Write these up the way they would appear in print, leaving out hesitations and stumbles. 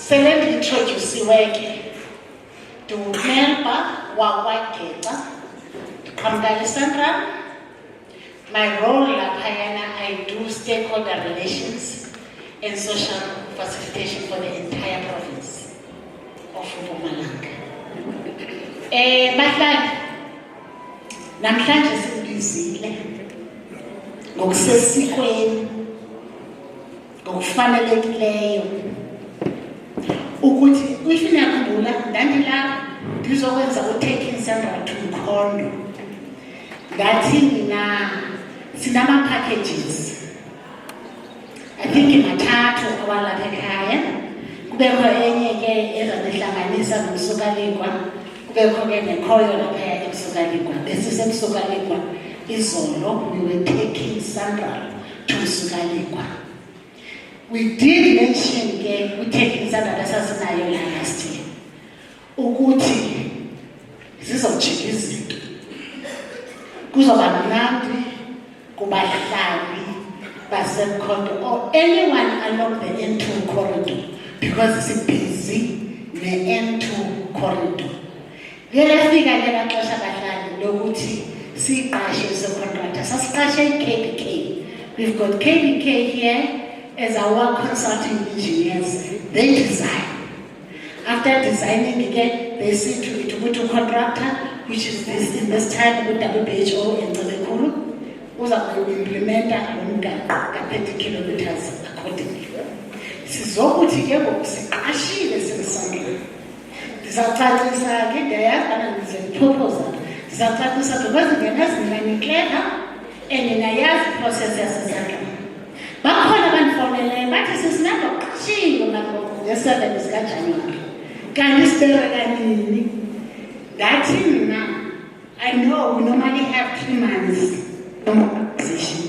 Sele introduce to member wakwaGeca Kamdali Central. My role I do stakeholder relations and social facilitation for the entire province of Mpumalanga. Bahlali, namhlanje sibizile ngokusesikweni ngokufanelekileyo ukuthi uyifuna yakhumbula ndandila ndizokwenza u-taking Sandra to Mkhondo ngathi mina sinama packages I think mathathu awalapha ekhaya kubekho enye ke ezabehlanganisa nomsukalikwa kubekho ke nekhoyo lapha eMsukalikwa besisemsukalikwa izolo we were taking Sandra to Msukalikwa. We did mention ke we taking Sandra asasinayo last year ukuthi zizojika izinto kuzoba mnandi kubahlali baseMkhondo or anyone along the N2 corridor because it's busy ne-N2 corridor. Lelafika lela xesha bahlali lokuthi siqashe secontractor sasiqashe KBK. We've got KBK here as our consulting engineers. They design. After designing again, they see to contractor, which is this in this time with WHO and Telekulu, who's going to implement a 30 kilometers accordingly. Sizokuthi ke ngokusiqashile sirisangile. Ndizaqalisa ke ndiyazana ndizoproposal. Ndizaqalisa because ngenazinanikleka eninayazi process yasesandla. Bakhona abanifonele bathi sisinando qashile ngakho nge7 sika January. Kanti sibere kanini? That's it now. I know we normally have 3 months mobilization.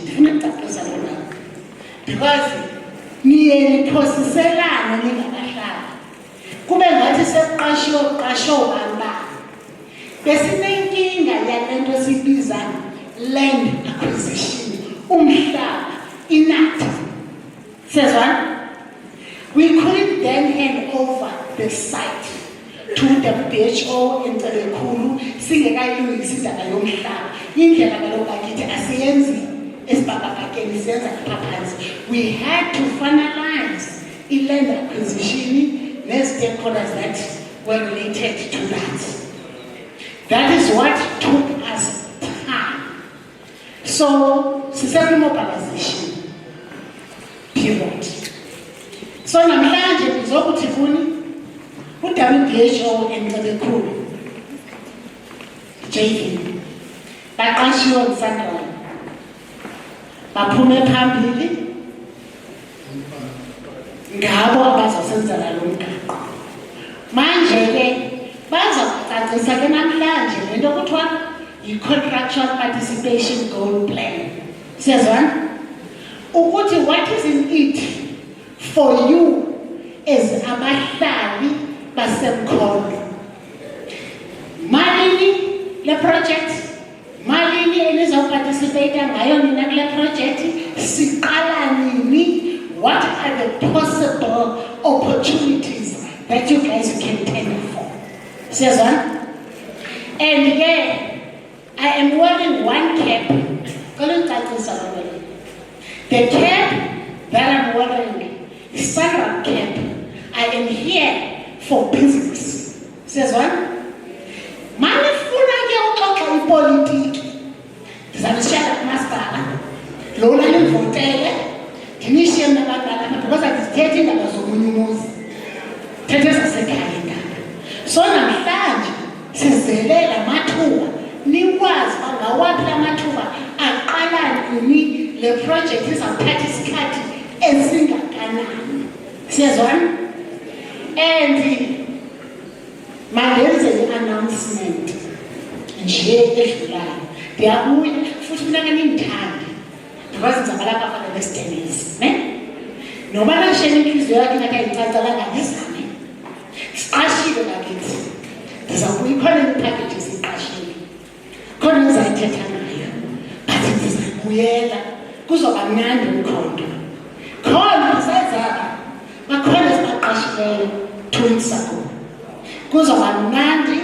Because niye processelana ningabahlali. Kube ngathi seqasho bamba. Besinenkinga yalento sibiza land acquisition. Umhlaba inat. Says one. We couldn't then hand over the site to WHO in Telekulu singekayilungisa indaba yomhlaba. Indlela kaloku bakithi asiyenzi esibhakabhakeni siyenza ngaphansi. We had to finalize land acquisition ne-stakeholders that were related to that. That is what took us time. So, mobilization period. So namhlanje ndizokuthi kuni u-WHO and Telekulu JV baqashiwe ngisandra baphume phambili ngabo abazosenzela lo mgaqo. Manje ke bazokucacisa ke namhlanje lento kuthiwa yi-contractual participation goal plan. Siyazwana ukuthi what is in it for you as abahlali baseMkhondo. Malini le project, malini enizoparticipate ngayo nina kule project, siqala nini, what are the possible opportunities that you guys can tender for. Siyazwana? And again, I am wearing one cap. The cap that I'm wearing Sandra camp. I am here for business. Says what? Manifuna ke uxoxa ipolitiki. Ndizamshaya kumasipala. Lona limvotele. Ndinishiye nabantwana because andizithethe indaba zomunye umuzi. Thethe zasekhaya indaba. So namhlanje sizele lamathuba. Nikwazi bangawaphi lamathuba aqala nini le project izawuthatha isikhathi esingakanani. Siyazwana? And mangenze i-announcement nje edlulayo. Ndiyabuya futhi mina nginithanda because ngizabala for the next 10 years. Noma nashela inhliziyo yakhe ngathi ayicacalanga ngizame. Siqashile bakithi. Ndizakuba ikhona i-packages iqashile. Khona ngizayithetha nayo. But ndizabuyela kuzoba mnandi uMkhondo. Khona sizaba bakhona sibaqashileyo 2 weeks ago. Kuzoba mnandi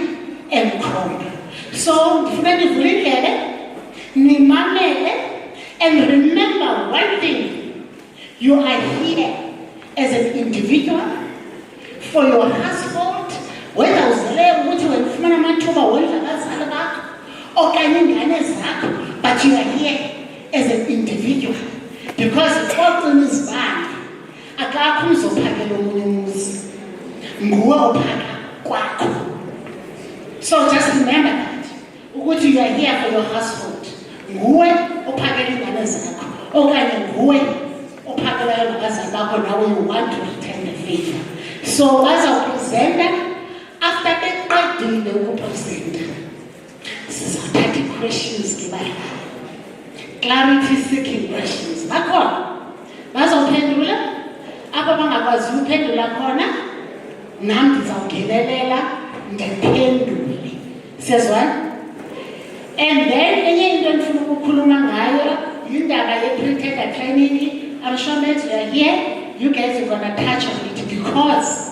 emkhomba. So ndifuna nivule indlebe, nimamele, and remember one thing: you are here as an individual for your household, whether uzele ukuthi wena ufumana amathuba wondla abazali bakho okanye ingane zakho, but you are here as an individual because uxoxini izibane akakho uzophakela omunye umuzi, nguwe ophaka kwakho. So just remember that ukuthi you are here for your household, nguwe ophakela ingane zakho okanye nguwe ophakelayo nabazali bakho, nawe you want to return the favor. So bazawupresenta, after beqedile ukupresenta sizothatha questions ke bala, clarity seeking questions. Bakhona bazawuphendula, apha bangakwazi ukuphendula khona nami ndizawungenelela ndiphendule. Siyazwana? And then enye into endifuna ukukhuluma ngayo yindaba ye-pre-tender training. I'm sure that you are here, you guys are gonna touch on it because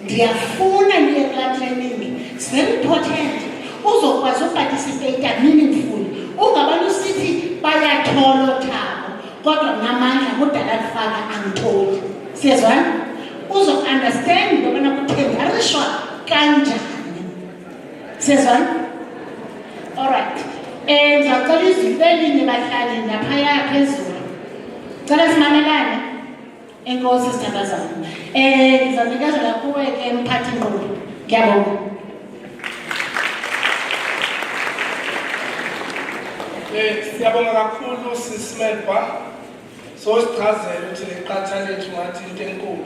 ndiyafuna niye kulaa training. It's very important uzokwazi uparticipate meaningful, ungabani usithi bayatholo thabo kodwa namandla kudala kufaka angitholi. Siyazwana? Uzo-understand ngobana kuthengarishwa kanjani. Siyazwana? Alright. Ngizacela izinto elinye bahlali naphaya phezulu. Cela simamelane. Enkosi sithandazana. Ngizanikezela kuwe ke mphathi nkulu. Ngiyabonga. Siyabonga kakhulu sisimelwa. So sichazele ukuthi leqatha lethu ngathi into enkulu.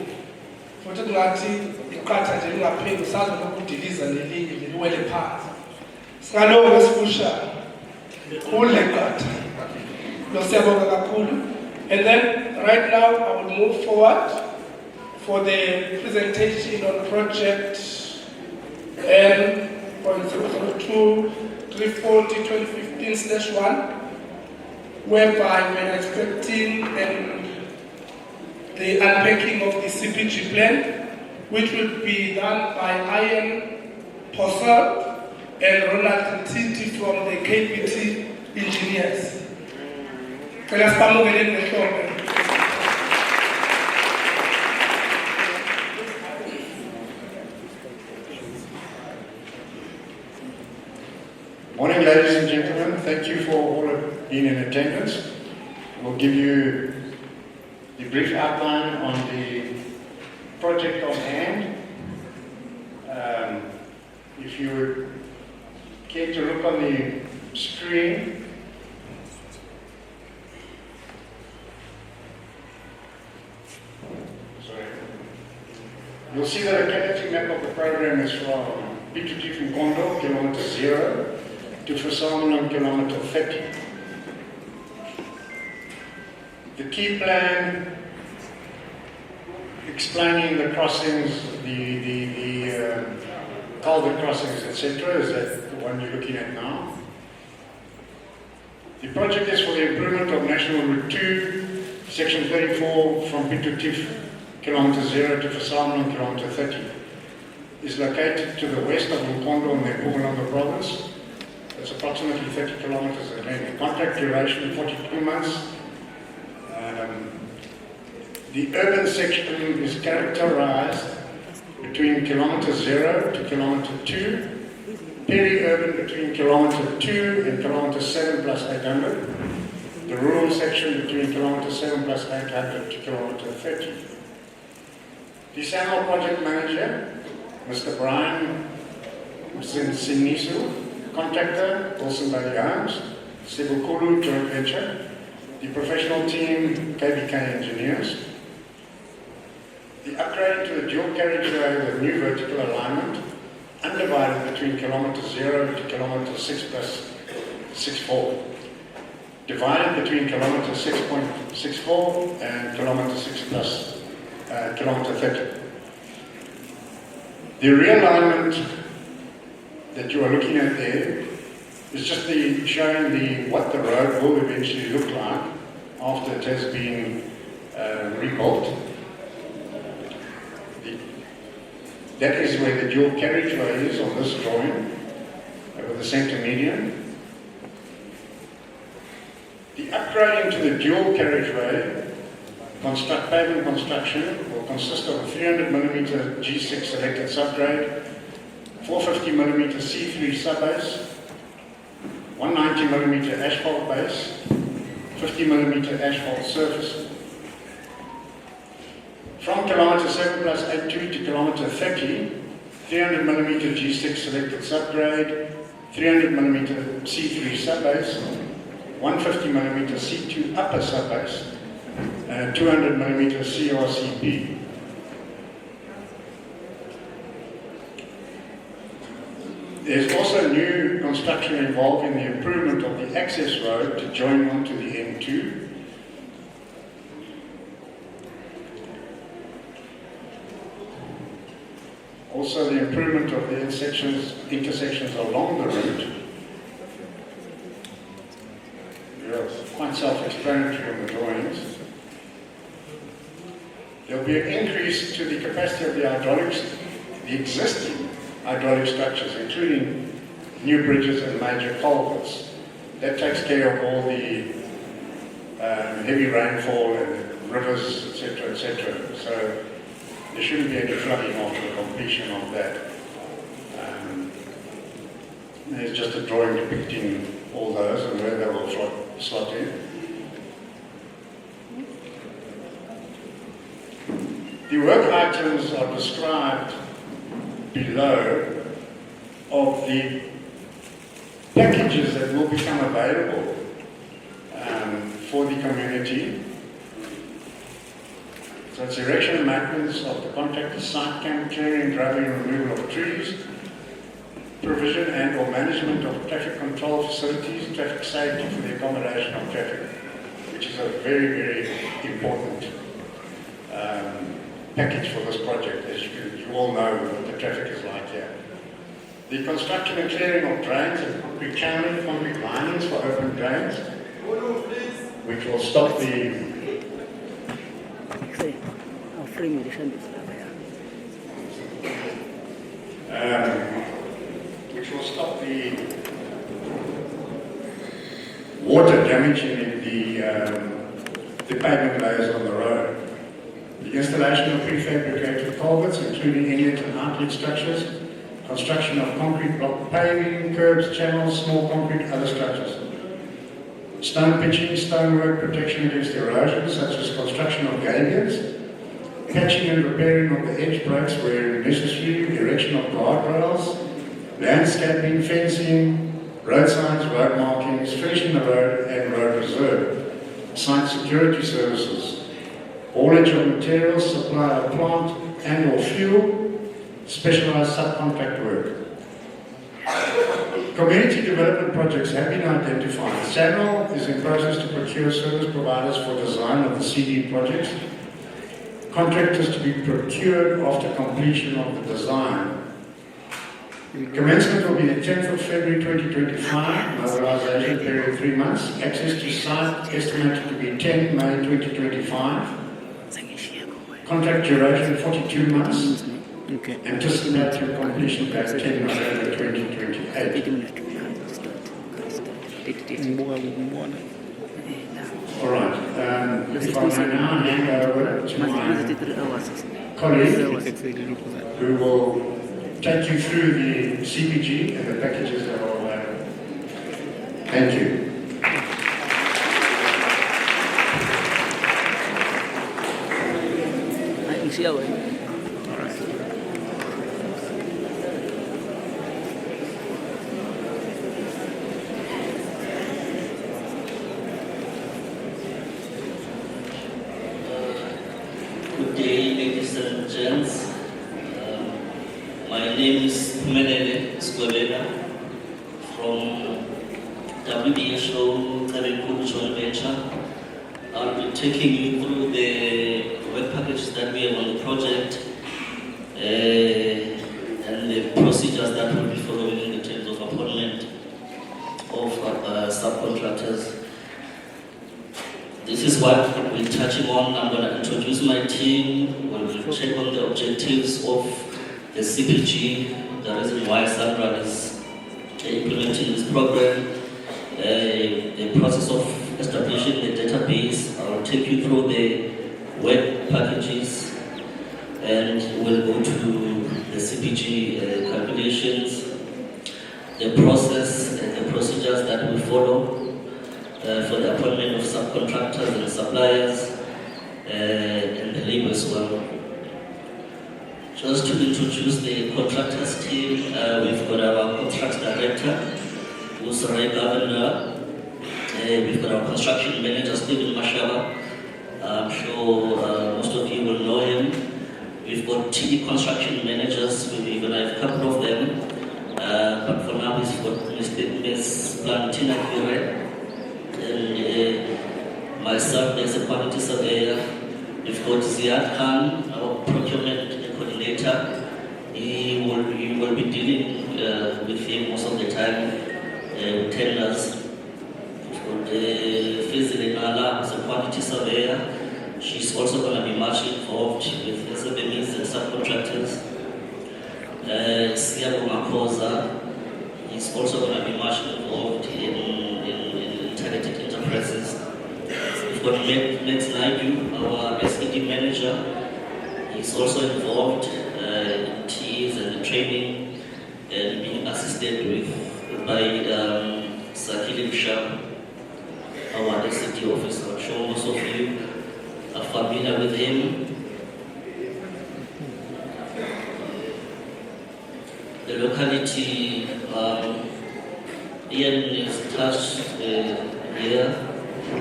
Futhi kungathi iqatha nje lingapheli sazo lokudiliza nelinye liwele phansi. Singaloko esifusha likhulu leqatha. Lo siyabonga kakhulu. And then right now I would move forward for the presentation on project N.00340-2015/1, whereby we're expecting the unpacking of the CPG plan, which will be done by Ian Possard and Ronald Ntiti from the KPT engineers. Morning, ladies and gentlemen. Thank you for all of being in attendance. We'll give you the brief outline on the project on hand. If you would care to look on the screen. You'll see that a kinetic map of the program is from Piet Retief Mkondo, kilometer 0, to Versameling, kilometer 30. The key plan explaining the crossings, the culvert crossings, etc., is that the one you're looking at now. The project is for the improvement of National Route 2, section 34 from Piet Retief, kilometer 0 to Versameling, kilometer 30. Is located to the west of Mkondo in the Mpumalanga province. It's approximately 30 kilometers in length. Contract duration 42 months. The urban section is characterized between kilometer 0 to kilometer 2, peri-urban between kilometer 2 and kilometer 7 plus 800, the rural section between kilometer 7 plus 800 to kilometer 30. The SAML project manager, Mr. Brian Sinisu, contractor, Wilson Bailey Homes, Sebukulu joint venture, the professional team, KBK Engineers. The upgrade to the dual carriageway with new vertical alignment, undivided between kilometer 0 to kilometer 6 plus 64. Divided between kilometer 6.64 and kilometer 6 plus kilometer 30. The realignment that you are looking at there is just showing what the road will eventually look like after it has been rebuilt. That is where the dual carriageway is on this drawing, with the centre median. The upgrading to the dual carriageway pavement construction will consist of a 300mm G6 selected subgrade, 450mm C3 subbase, 190mm asphalt base, 50mm asphalt surface. From kilometre 7+82 to kilometre 30, 300mm G6 selected subgrade, 300mm C3 subbase, 150mm C2 upper subbase, and 200mm CRCP. There's also new construction involving the improvement of the access road to join onto the N2. Also the improvement of the intersections along the route. It's quite self-explanatory on the drawings. There'll be an increase to the capacity of the hydraulics, the existing hydraulic structures, including new bridges and major culverts. That takes care of all the heavy rainfall and rivers, etc., etc. So there shouldn't be any flooding after the completion of that. There's just a drawing depicting all those and where they will slot in. The work items are described below of the packages that will become available for the community. So it's erection and maintenance of the contractor's site camp, clearing, grubbing, and removal of trees, provision and or management of traffic control facilities, traffic safety for the accommodation of traffic, which is a very, very important package for this project, as you all know what the traffic is like here. The construction and clearing of drains and concrete channeling, concrete linings for open drains, which will stop the water damaging the pavement layers on the road. The installation of prefabricated culverts, including inlet and outlet structures, construction of concrete block paving, curbs, channels, small concrete, other structures. Stone pitching, stonework, protection against erosion, such as construction of gabions, patching and repairing of the edge breaks where necessary, erection of guardrails, landscaping, fencing, road signs, road markings, finishing the road and road reserve, site security services, haulage of materials, supply of plant and or fuel, specialised subcontract work. Community development projects have been identified. SANRAL is in process to procure service providers for design of the CD projects. Contractors to be procured after completion of the design. Commencement will be the 10th of February 2025, mobilisation period 3 months, access to site estimated to be 10 May 2025, contract duration 42 months, anticipated completion date 10 November 2028. Alright, if I may now hand over to my colleague who will take you through the CPG and the packages that are available. Thank you. Good day, ladies and gents. My name is Melele Skwebela from WBSO Karikuru Joint Venture. I'll be taking you through the work packages that we have on the project and the procedures that will be following in terms of appointment of subcontractors. This is what we're touching on. I'm going to introduce my team. We'll check on the objectives of the CPG, the reason why Sunrun is implementing this program, the process of establishing the database. I'll take you through the web packages and we'll go to the CPG calculations, the process and the procedures that we follow for the appointment of subcontractors and suppliers and the labor as well. Just to introduce the contractors team, we've got our contracts director, who's Ray Governor. We've got our construction manager, Stephen Mashaba. I'm sure most of you will know him. We've got TD construction managers, we're going to have a couple of them. But for now, we've got Ms. Plantina Kure and myself as a quantity surveyor. We've got Ziad Khan, our procurement coordinator. He will be dealing with him most of the time with tenders. We've got Fizil Nala as a quantity surveyor. She's also going to be much involved with SMEs and subcontractors. Siabo Makosa is also going to be much involved in targeted enterprises. We've got Matt Naidu, our SED manager. He's also involved in TEs and the training and being assisted by Sakili Shah, our SED officer. I'm sure most of you are familiar with him. The locality, Ian is touched here,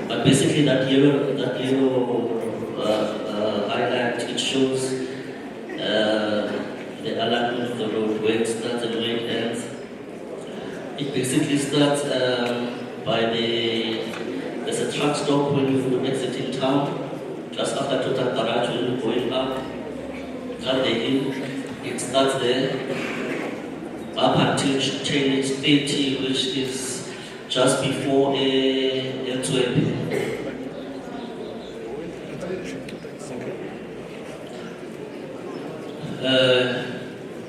but basically that yellow highlight, it shows the alignment of the road, where it starts and where it ends. It basically starts there's a truck stop when you exit in town. Just after Total Garage, when you're going up, cut the hill, it starts there, up until Chainage 30, which is just before L12.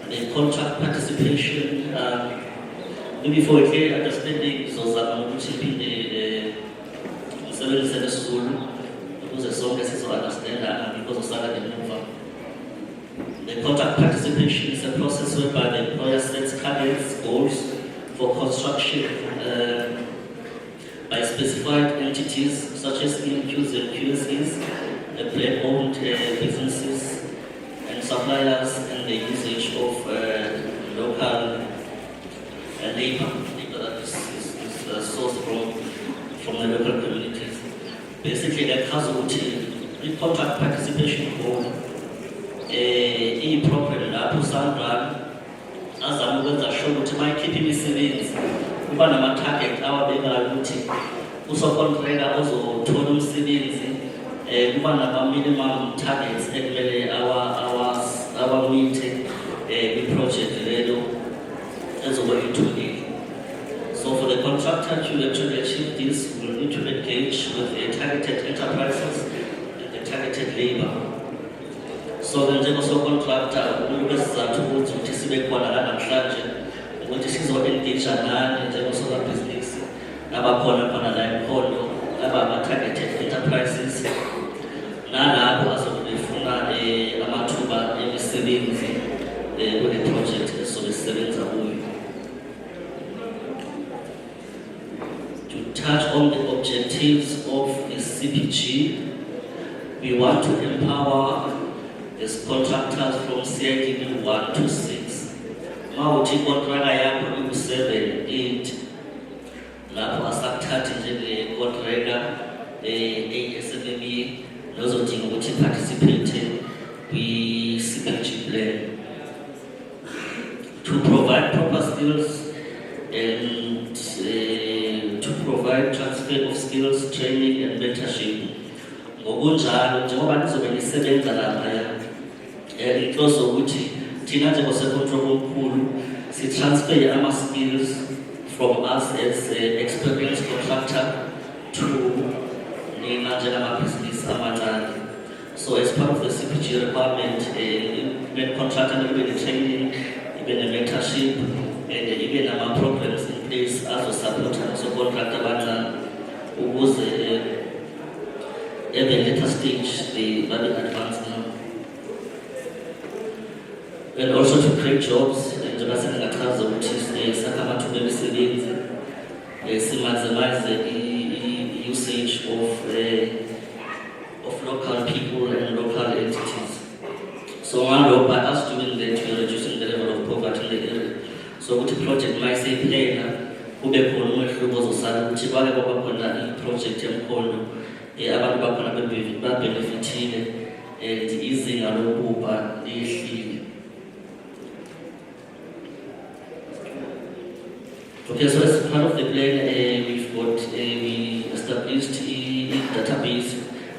The contract participation, maybe for a clear understanding, so that I'm keeping the 7 school. As long as you understand that, because of salary removal. The contract participation is a process whereby the employer sets targets, goals for construction by specified entities such as EMQs and QSEs, the plan-owned businesses and suppliers, and the usage of local labor that is sourced from the local communities. Basically, like the contract participation goal, program lapho Sunrun azamukwenza sure ukuthi mayikhipha imisebenzi kuba nama-target awabekayo ukuthi usokontrela ozothola umsebenzi kuba nama-minimum targets ekumele awamithe kwi-project lelo ezoba ithulile. So for the contractor to actually achieve this, we will need to engage with the targeted enterprises and the targeted labor. So then njengosocontractor, ulwesizathu ukuthi sibe khona la namhlanje ukuthi sizo-engage nani njengosomabhizinisi abakhona khona la eMkhondo, aba-targeted enterprises, nalapho azobe befuna amathuba emisebenzi kule project esobe sisebenza kuyo. To touch on the objectives of the CPG, we want to empower these contractors from CIDB 1 to 6. Mawuthi kontraka yakho iku-7, 8, lapho asakuthathi njenge-kontraka SMME nozodinga ukuthi participate kwi-CPG plan. To provide proper skills and to provide transfer of skills, training and mentorship. Ngokunjalo njengoba nizobe nisebenza laphaya, inhloso ukuthi thina njengosecontrol omkhulu si-transfer ama-skills from us as experienced contractor to nina njengamabhizinisi amancane. So as part of the CPG requirement, even contractor, even training, even a mentorship, and even our programs in place as a support, so contractor who was at the later stage, the very advanced now. And also to create jobs, and Jonathan Ngataza, which is a Sakama to the civilians, maximize the usage of local people and local entities. So by us doing that, we are reducing the level of poverty in the area. So with the project, my say player, who be called Mwekhlubo Zosana, which is why we project Mkondo, abantu bakhona babhenefithile and izinga lokuba lihlile. Okay, so as part of the plan, we've got we established a database.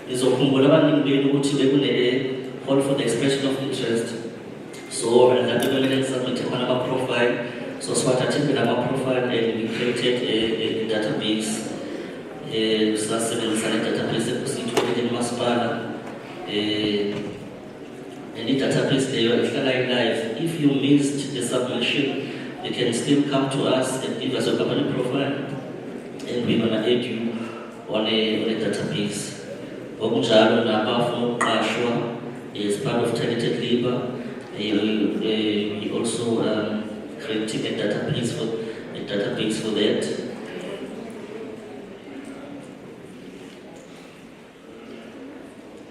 Izokhumbula abaningi benu ukuthi bekune call for the expression of interest. So and that we submit our profile. So swathathe our profile and we created a database. Sasebenzisa le database ekusithole eMasipala. And the database leyo ihlala live. If you missed the submission, you can still come to us and give us your company profile, and we're going to add you on a database. Okunjalo nabafuna ukuqashwa as part of targeted labor, we also creating a database for that.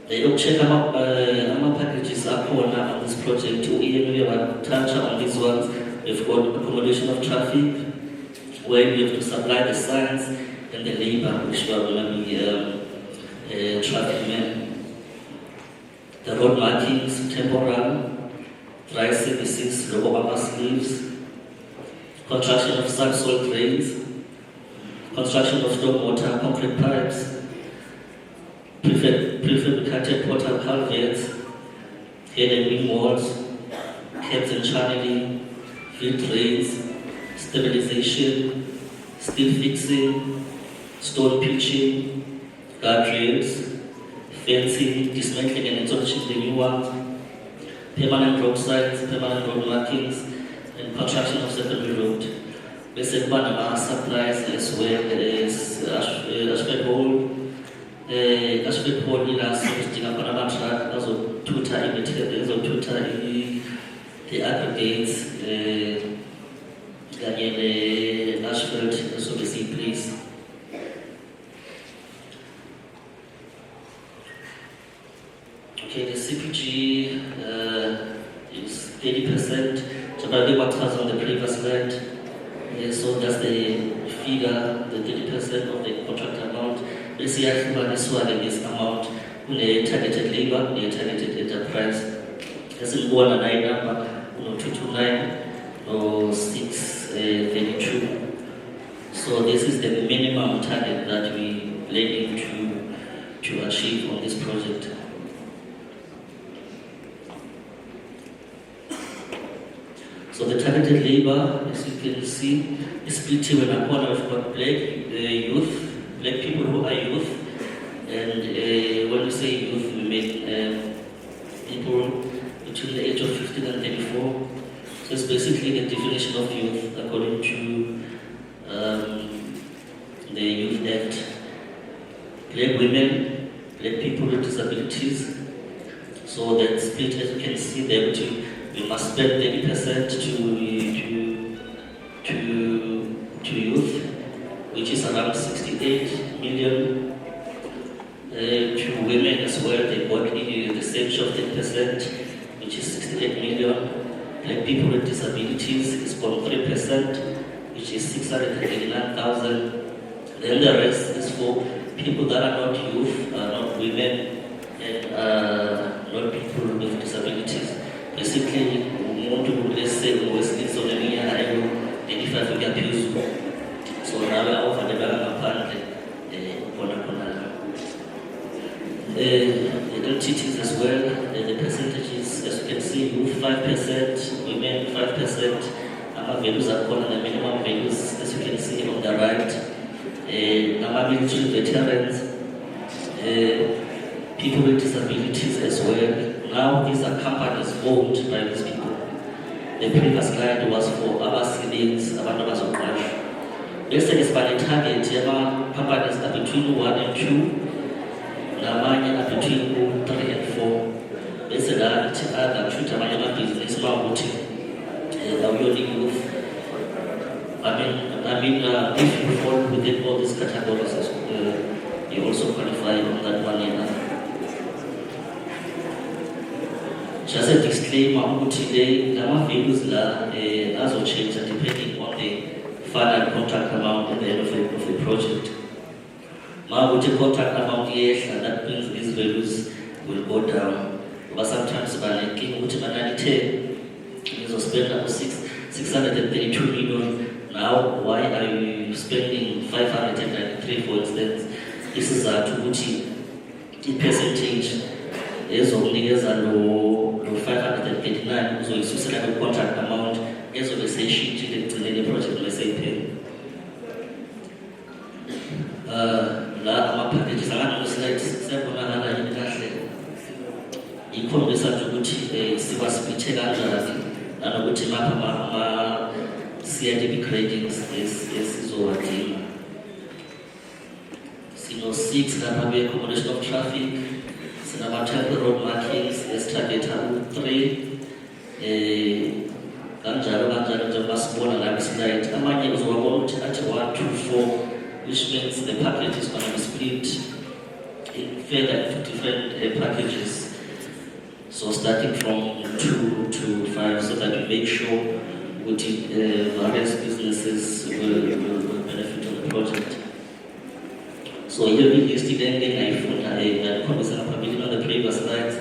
They don't check our packages up on this project. We have touch on these ones. We've got accommodation of traffic, where we have to supply the signs and the labor, which are going to be traffic men. The road markings, temporal, dry services, local sleeves, construction of subsoil drains, construction of stormwater, concrete pipes, prefabricated portal culverts, head and wing walls, caps and channeling, field drains, stabilization, steel fixing, stone pitching, guardrails, fencing, dismantling and installing the new ones, permanent road signs, permanent road markings, and construction of secondary road. Basic Panama supplies as well as asphalt hole in us, Panama track, also tutor the aggregates, the asphalt, so the sea place. Okay, the CPG is 30%, so probably what was on the previous slide. So that's the figure, the 30% of the contract amount. This year, this one is amount on a targeted labor, on a targeted enterprise. This is 1 number, 229 or 632. So this is the minimum target that we planning to achieve on this project. So the targeted labor, as you can see, is split in a corner. We've got black youth, black people who are youth, and when we say youth, we mean people between the age of 15 and 34. So it's basically the definition of youth according to the Youth Act. Black women, black people with disabilities. So that split, as you can see there, we must spend 30% to youth, which is around 68 million. To women as well, they work in the same shop 10%, which is 68 million. Black people with disabilities is 3%, which is 689,000. Then the rest is for people that are not youth, not women, and not people with disabilities. Basically, let's say it's on a year, 85 years. So now we are over the LTTs as well, the percentages, as you can see, youth 5%, women 5%, our values are called the minimum values, as you can see on the right. Our military veterans, people with disabilities as well. Now these are companies owned by these people. The previous client was for abasebenzi abantu abazoqashwa. Bese ke siba ne-target yama-companies are between 1 and 2, namanye are between 3 and 4. Bese la ithi treat amanye amabhizinisi mawukuthi awuyona youth. I mean, if you fall within all these categories, you also qualify on that one year. Just a disclaimer, today, the values also change depending on the final contract amount at the end of the project. Now, with the contract amount, yes, and that means these values will go down. But sometimes, by making which you spend about 632 million. Now, why are you spending 593, for instance? This is a the percentage is only as a low 589, so it's just like a contract amount, as of the say sheet in the project, let's say pay. La packages are on the slides, several other in the equal research to which a speech and which map CIDB credits is over team. Signal 6, Namabe accommodation of traffic, Sinamata road markings, Estadeta 3, Ganjaro, the Masbona, Labislite, Amanya was at 1 to 4, which means the package is going to be split in further different packages. So starting from 2 to 5, so that we make sure which various businesses will benefit from the project. So here we listed ending I found on the previous slides.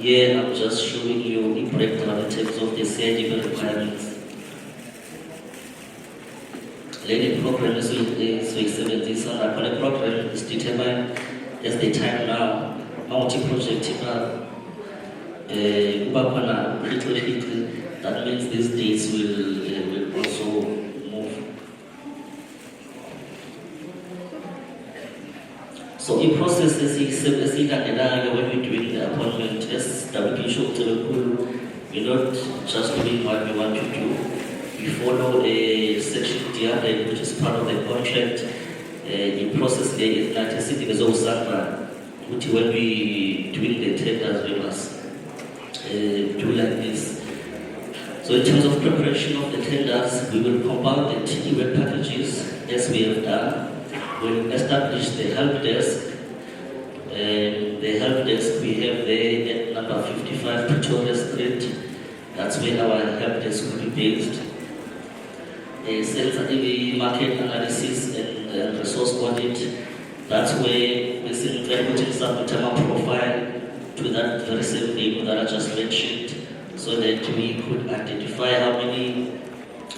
Here I'm just showing you the breakdown in terms of the CIDB requirements. Learning program is week 17, so the program is determined as the time now. Multi-project little. That means these dates will also move. So in process, when we're doing the appointment, as WP showed, we're not just doing what we want to do. We follow a section DRA, which is part of the contract. In process, there is not a city as well, which when we doing the tenders, we must do like this. So in terms of preparation of the tenders, we will compile the TD packages as we have done. We'll establish the help desk. The help desk we have there at number 55 Pretoria Street. That's where our help desk will be based. Sensitive market analysis and resource audit. That's where we putting some profile to that very same name that I just mentioned, so that we could identify how many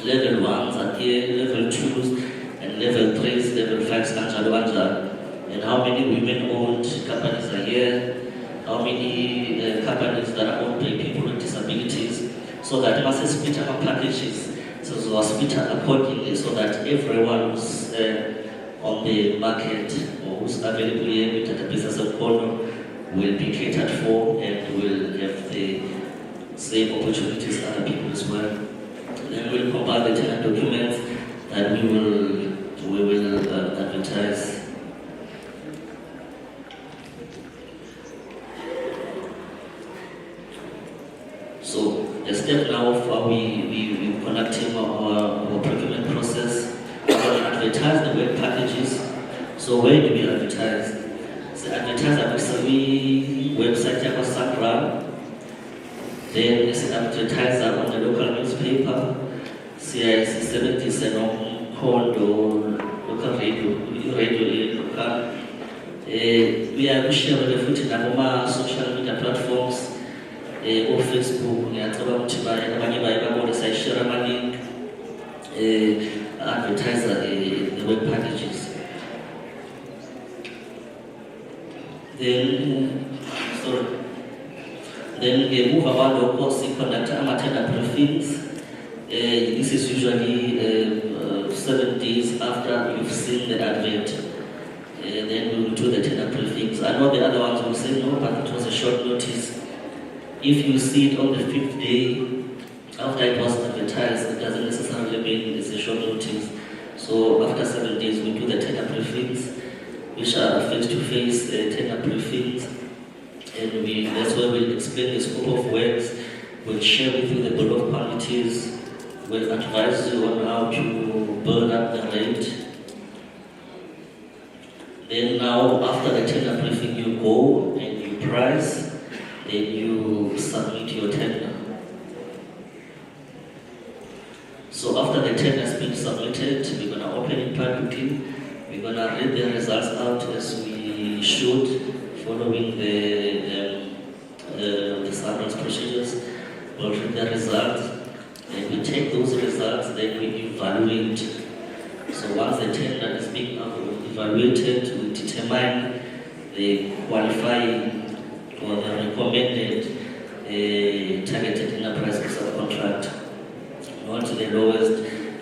level 1s are here, level 2s, and level 3s, level 5s, and how many women-owned companies are here, how many companies that are owned by people with disabilities, so that we must split our packages, so we split accordingly, so that everyone who's on the market or who's available here with the business of Kono will be catered for and will have the same opportunities as other people as well. Then we'll compile the tenant documents that we will advertise. So the step now of how we conducting our procurement process, we will advertise the web packages. So where do we advertise? So advertise at the website of Sakra. Then there's an advertiser on the local newspaper, CIC 77 Kondo, local radio local. We are sharing the footage on our social media platforms, or Facebook, share link, advertiser the web packages. Then we move about the course in conduct amateur briefings. This is usually 7 days after you've seen the advert. then we will do the tender briefings. I know the other ones will say no, but it was a short notice. If you see it on the 5th day after it was advertised, it doesn't necessarily mean it's a short notice. So after 7 days, we do the tender briefings, which are face-to-face tender briefings, and that's where we explain the scope of works. We'll share with you the bill of quantities. We'll advise you on how to build up the rate. Then now, after the tender briefing, you go and you price, then you submit your tender. So after the tender has been submitted, we're going to open it publicly. We're going to read the results out as we should, following the standard procedures. We'll read the results, and we take those results, then we evaluate. So once the tender is being evaluated, we determine the qualifying or the recommended targeted enterprise subcontract. Not the lowest,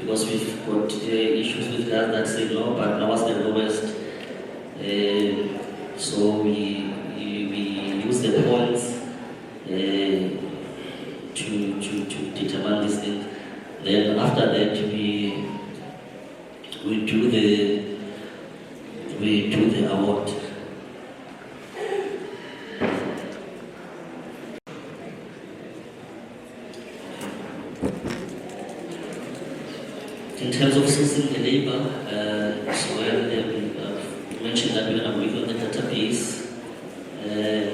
because we've got issues with that that say no, but now was the lowest. So we use the points to determine these things. Then after that we do the award. In terms of sourcing the labor, so we mentioned that we're going to work on the database. Then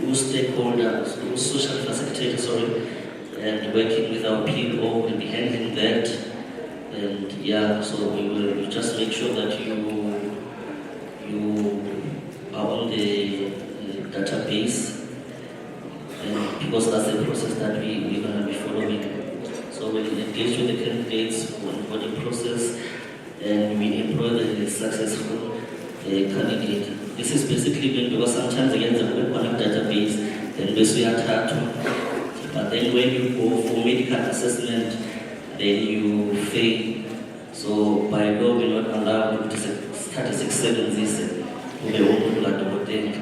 who's stakeholders, who's social facilitators, and working with our PO will be handling that. And yeah, so we will just make sure that you are on the database, and because that's the process that we're going to be following. So we engage with the candidates for the onboarding process, and we employ the successful candidate. This is basically meant because sometimes again the work on a database, then we are taught, but then when you go for medical assessment, then you fail. So by law we're not allowed to statistics 7 zise ube umuntu kadokotela.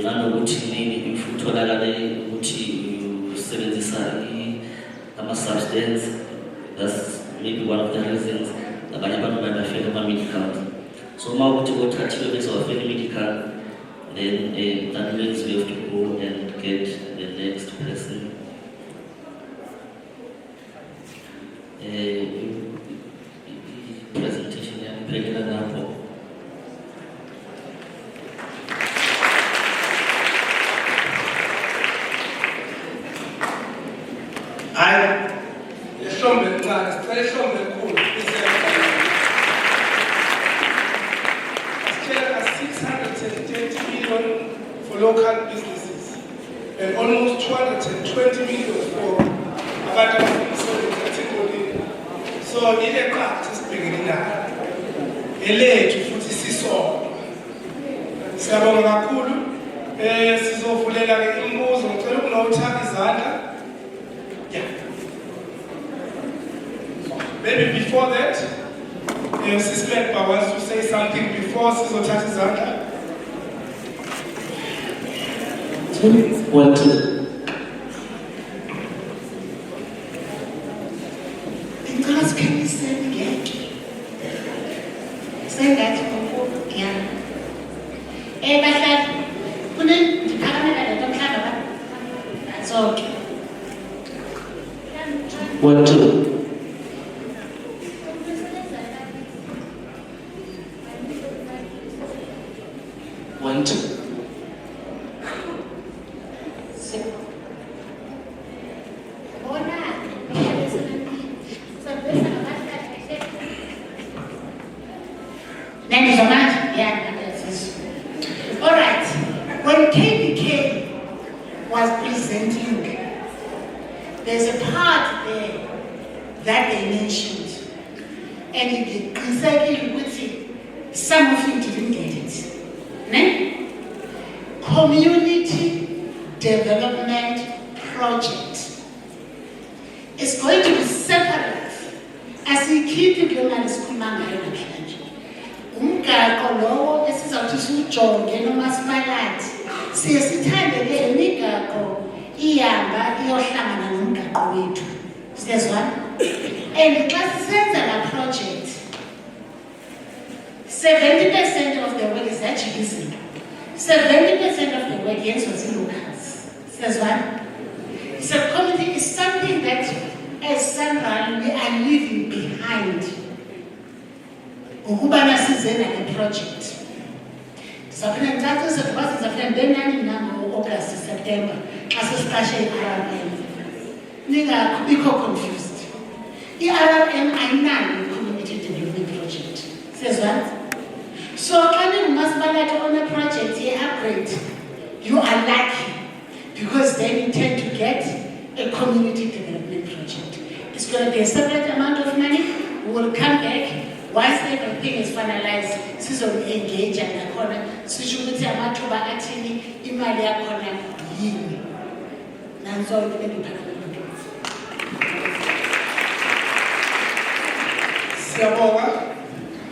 Nanokuthi nini if utholakale ukuthi usebenzisa ama-substance, that's maybe one of the reasons abanye abantu bayafela ama-medical. So uma ukuthi uthathiwe bese wafela i-medical, then that means we have to go and get the next person. Presentation yaphelela lapho. For local businesses and almost 220 million for abantu category. So in a practice beginning now, elethu futhi sisonke. Siyabonga kakhulu. Sizovulela ke imibuzo, ngicela ukunotha izandla. Yeah. Maybe before that, Sis Medba wants to say something before sizothatha izandla. 1, 2. Because can you say again? Say that again. Bahlali, kunendiphakamela lento mhlanga ba? That's okay. 1, 2. Alright, when KBK was presenting, there's a part there that they mentioned, and exactly some of you didn't get it. Ne? Community Development Project is going to be separate asiyikhiphi kule mali sikhuluma ngayo namhlanje. Umgaqo lowo esizawuthi siwujonge nomasipalathi siye sithande ke le migaqo ihamba iyohlangana nomgaqo wethu. Siyezwana? And xa sisenza la project 70% of the work is achieving. 70% of the work yenziwa zii-locals. Siyezwana? So community is something that as Sanral we are leaving behind. Ukubana sizena le project. Sizafuna ngicacise ngoba sizafuna benani nami ngo-August, September xa sesiqashe i-RRM. Ningabikho confused. I-RRM ayinayo i-community development project. Siyezwana? So xa ningumasipalathi on a project ye-upgrade, you are lucky because then you tend to get a community development project. It's going to be a separate amount of money. We will come back once everything is finalized. Sizo-engage nakhona sisho ukuthi amathuba athini imali yakhona yini. Nanso ke ngiphakamela. Siyabonga.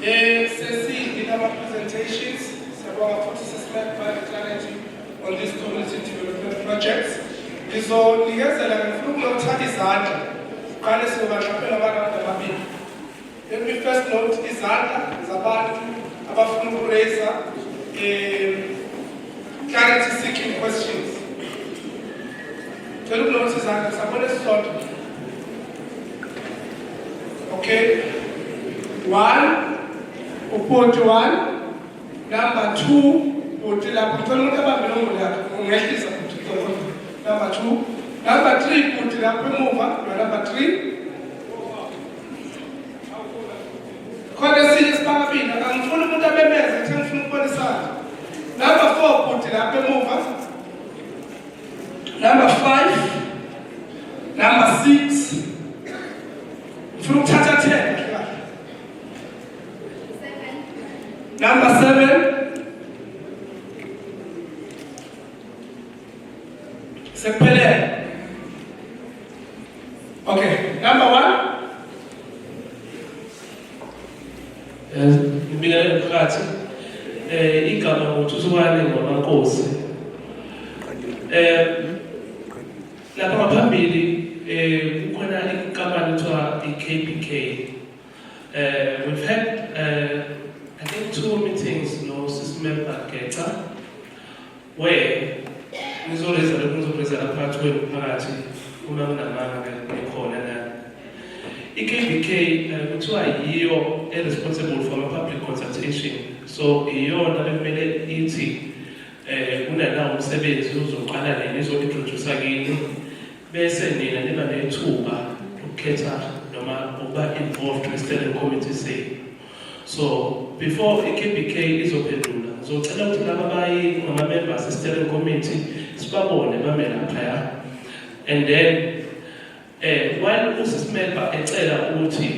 Sesi in our presentations, siyabonga futhi sesimelapha clarity on these community development projects. Ngizonikezela ngifuna ukuthatha izandla. Qale sizobahlaphela abantu ababili. Let me first note izandla zabantu abafuna ukuraise clarity seeking questions. Cela ukunote izandla sabona sisodwa. Okay. 1, point 1. Number 2, uthi lapho ngicela umuntu abambe nombolo yakhe ungehlisa uthi number 2. Number 3, uthi lapho emuva number 3. Khona esinye isibakabili angifuni umuntu abemeze nje ngifuna ukubona isandla. Number 4, uthi lapho emuva. Number 5. Number 6. Ngifuna ukuthatha 10. Number 7. Sepele. Okay. Number 1. Ngibingelela phakathi igama ngothuthukane ngamaNkosi. Lapha ngaphambili kukhona inkampani ethiwa i-KBK. We've had I think 2 meetings no Sisimember Geta where ngizopresenta phakathi kwemphakathi uma kunamanga ekhona la. I-KBK kuthiwa yiyo responsible for public consultation, so iyona ekumele ithi kunalawo umsebenzi uzoqala nini izo-introduce kini bese nina niba nethuba ukukhetha noma ukuba involved kwi-steering committee say. So before i-KBK izophendula ngizocela ukuthi laba ngama-members e-steering committee sibabone bame laphaya, and then while usisimember ecela ukuthi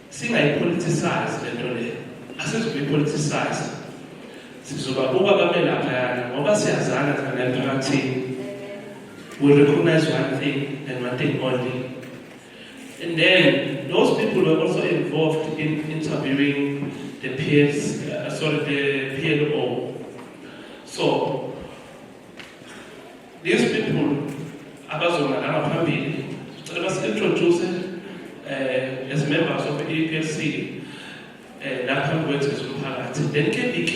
singayipoliticize lento le, asizokuyipoliticize, sizobabuka bame laphayana ngoba siyazana thina emphakathini. We recognize one thing and one thing only. And then those people were also involved in interviewing the the PLO. So these people abazona ngaphambili introduce as members of the EPLC lapha kwethu zomphakathi. Then KBK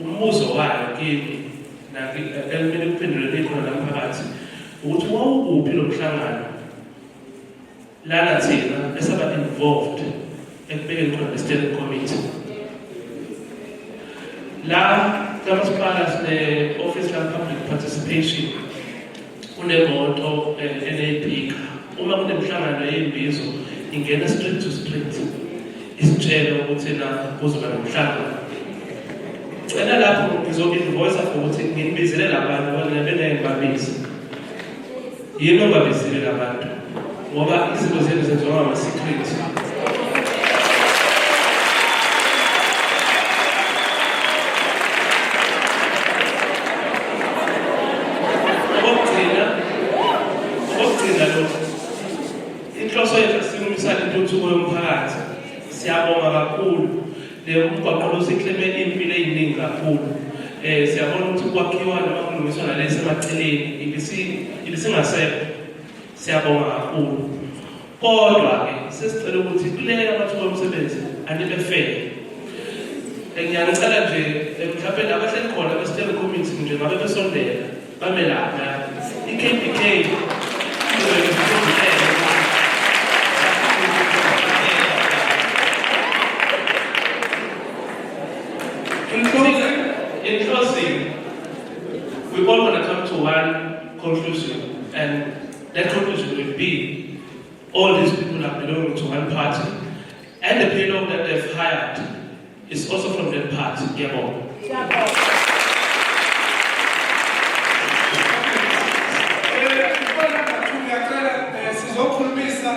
umuzo wayo kimi na elimele kuphendulele khona nomphakathi ukuthi wawukuphi lo mhlangano lana thina esaba involved ekubekeni khona le-steering committee. La kamasipala sine-office of public participation kunemoto eneyibhika. Uma kunemhlangano yey'mbizo ingena street to street isitshela ukuthi na kuzoba nomhlangano. Cela lapho ngizo-invoice ukuthi nginibizele labantu bona bengayibabizi. Yini ongabizile labantu? Ngoba izinto zenu zenziwa ngama-secret. Okugcina lo inhloso yethu ukumisana intuthuko yomphakathi. Siyabonga kakhulu. Le umgwaqo lo sikleme impilo eziningi kakhulu. Siyabona ukuthi kwakhiwa noma kulungiswa nalesi emaceleni ibisingasekho. Siyabonga kakhulu. Kodwa ke sesicela ukuthi kule amathuba omsebenzi anibe fair. Ngiyacela nje mhlawumbe abahleli khona besteering committee nje ngabe besondela bame lapha iKPK in closing, we all want to come to one conclusion, and that conclusion will be all these people are belonging to one party, and the payload that they've hired is also from that party. Sizokhulumisa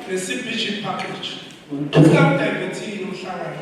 nge-CBG package. Sikamdayivethini umhlangano.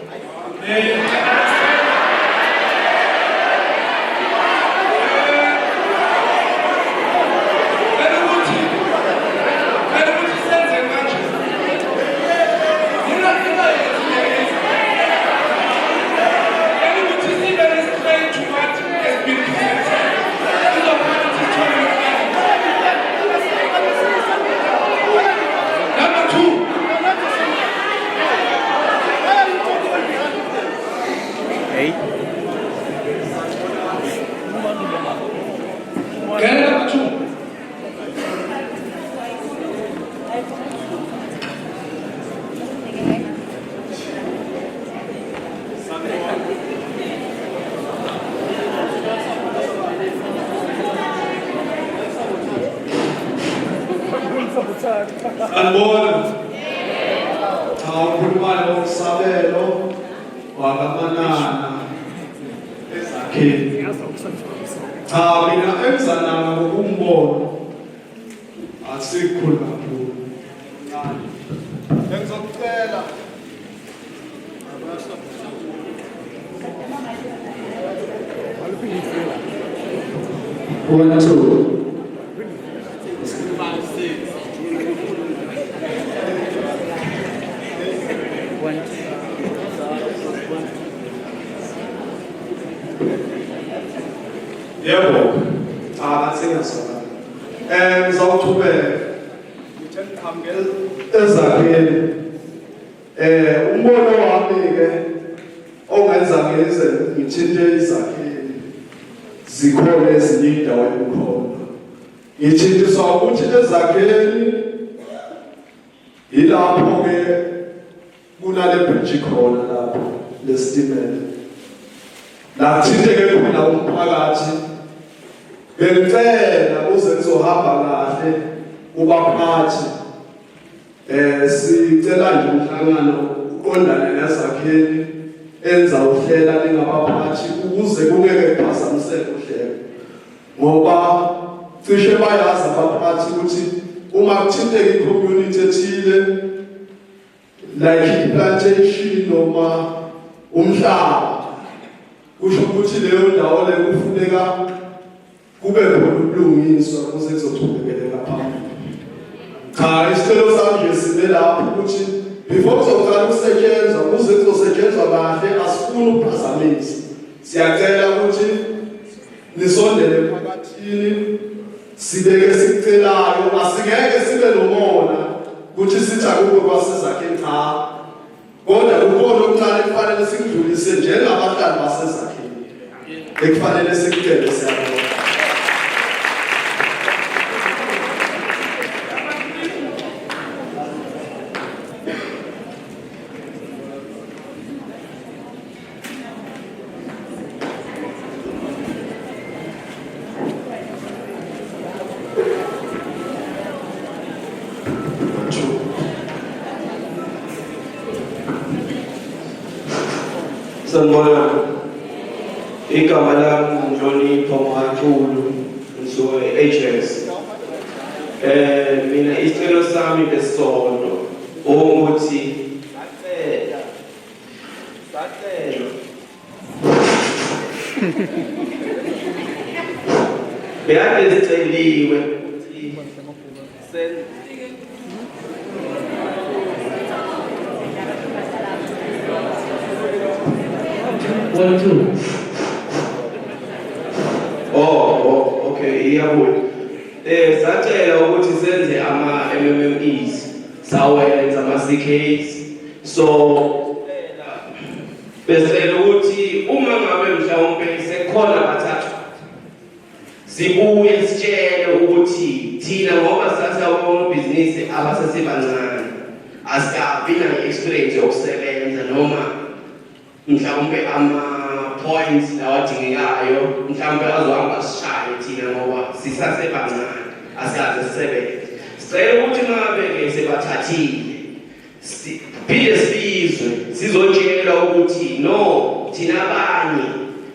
Sanibona. Ukhuluma noSabelo wakaManana ezakheni. Mina emzanana ngokumbono asikhulu kakhulu. Ngizocela one, two. Yebo, singazona. Ngizawuthubeka. Ezakheni. Umbono wami ke ongenza ngize ngithinte izakheni. Zikhona ezinye indawo ekhona. Ngithintiswa ukuthi ezakheni ilapho ke kunale bridge khona lapho lesitimela. La thinteke khona umphakathi. Bengicela uze nizohamba kahle kubaphathi. Sicela nje umhlangano uqondane nezakheni enza uhlela lingabaphathi ukuze kungeke kuphazamiseke uhlelo. Ngoba cishe bayazi abaphathi ukuthi uma kuthinteke i-community ethile like i-plantation noma umhlaba kusho ukuthi leyo ndawo le kufuneka kube khona ubulungiswa ukuze kuzothubekela phambili. Cha, isicelo sami nje sibe lapho ukuthi before kuzoqala ukusetshenzwa ukuze kuzosetshenzwa kahle asifuni ukuphazamisa. Siyacela ukuthi nisondele phakathini sibeke sicelayo asingeke sibe nomona ukuthi sithi akukho kwasezakheni cha. Kodwa kukhona okuncane kufanele sikudlulise njengabahlali basezakheni. Ekufanele sikucele siyabonga. Sanibona, igama lami Nhlonipho Mhathulu, ngisuka e-HS. Mina isicelo sami besonto ukuthi sacela beyade siceliwe ukuthi 1, 2. Oh, okay, iyabona. Sacela ukuthi senze ama-MMMEs, sawenza ama-CKs. So, besicela ukuthi uma ngabe mhlawumbe sekhona bathathu, sibuye sitshele ukuthi thina ngoba sasabamabhizinisi abasesebancane, asikabi na-experience yokusebenza noma mhlawumbe ama-points lawadingekayo mhlawumbe azohamba sishaye thina ngoba sisasebancane asikaze sisebenze. Sicela ukuthi ngabe-ke sebathathile phinde sibizwe sizotshelwa ukuthi no thina abanye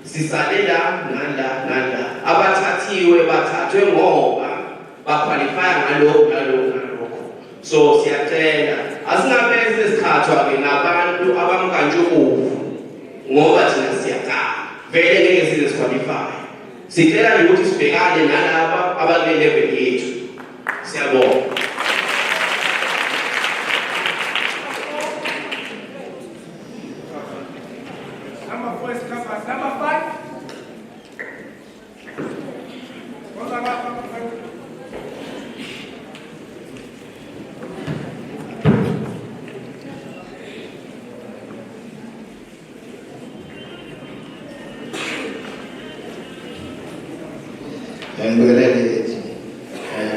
sisale la nala abathathiwe bathathwe ngoba baqualifya ngalokho. So siyacela asingabese sikhathwa-ke nabantu abamkantshubovu ngoba thina siyacala vele ngeke size siqualify. Sicela nje ukuthi sibhekane nalaba abakule level yethu. Siyabonga. Number 5.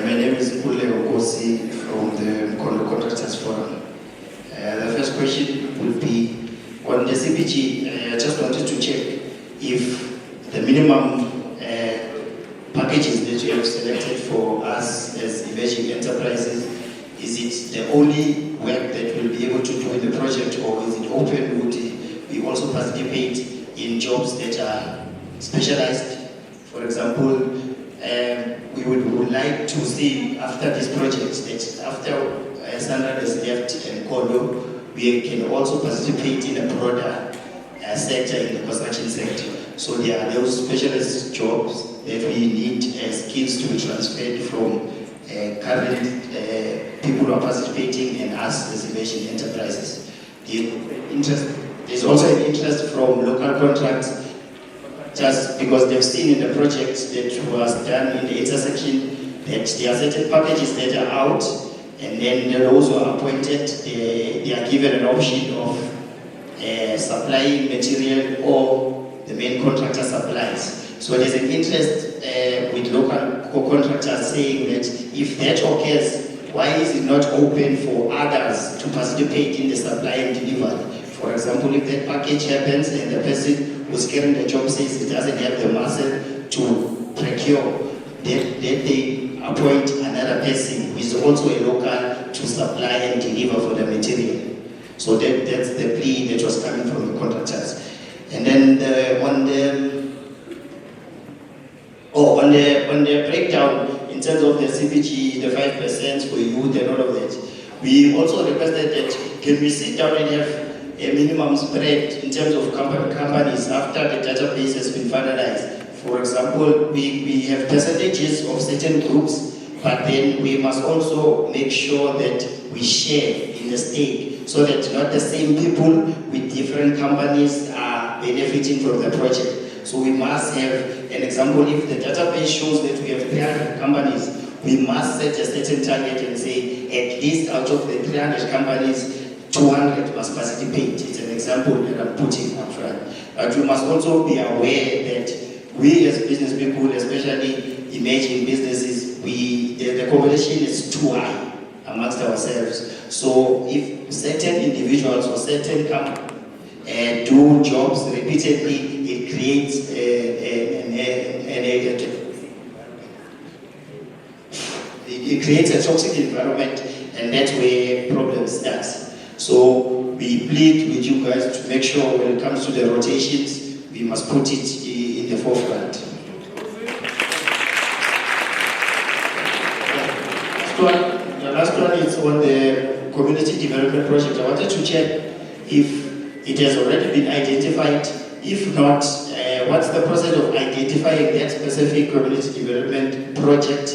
My name is Pule Okosi from the Contractors Forum. The first question would be on the CPG. I just wanted to check if the minimum packages that you have selected for us as emerging enterprises, is it the only work that we'll be able to do in the project, or is it open? Would we also participate in jobs that are specialized? For example, we would like to see after this project that after Sandra has left and Kodo, we can also participate in a broader sector in the construction sector. So there are those specialist jobs that we need skills to be transferred from current people who are participating and us as emerging enterprises. There's also an interest from local contracts, just because they've seen in the project that was done in the intersection that there are certain packages that are out, and then those who are appointed, they are given an option of supplying material or the main contractor supplies. So there's an interest with local contractors saying that if that occurs, why is it not open for others to participate in the supply and delivery? For example, if that package happens and the person who's carrying the job says it doesn't have the muscle to procure, then they appoint another person who is also a local to supply and deliver for the material. So that's the plea that was coming from the contractors. And then on the breakdown in terms of the CPG, the 5% for youth and all of that, we also requested that can we sit down and have a minimum spread in terms of companies after the database has been finalized. For example, we have percentages of certain groups, but then we must also make sure that we share in the stake so that not the same people with different companies are benefiting from the project. So we must have an example. If the database shows that we have 300 companies, we must set a certain target and say at least out of the 300 companies, 200 must participate. It's an example that I'm putting up front. But we must also be aware that we as business people, especially emerging businesses, the competition is too high amongst ourselves. So if certain individuals or certain companies do jobs repeatedly, it creates a toxic environment, and that's where problems start. So we plead with you guys to make sure when it comes to the rotations, we must put it in the forefront. The last one is on the community development project. I wanted to check if it has already been identified. If not, what's the process of identifying that specific community development project?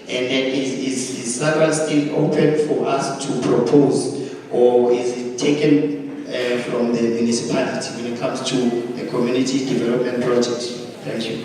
And then is SARA still open for us to propose, or is it taken from the municipality when it comes to the community development projects. Thank you.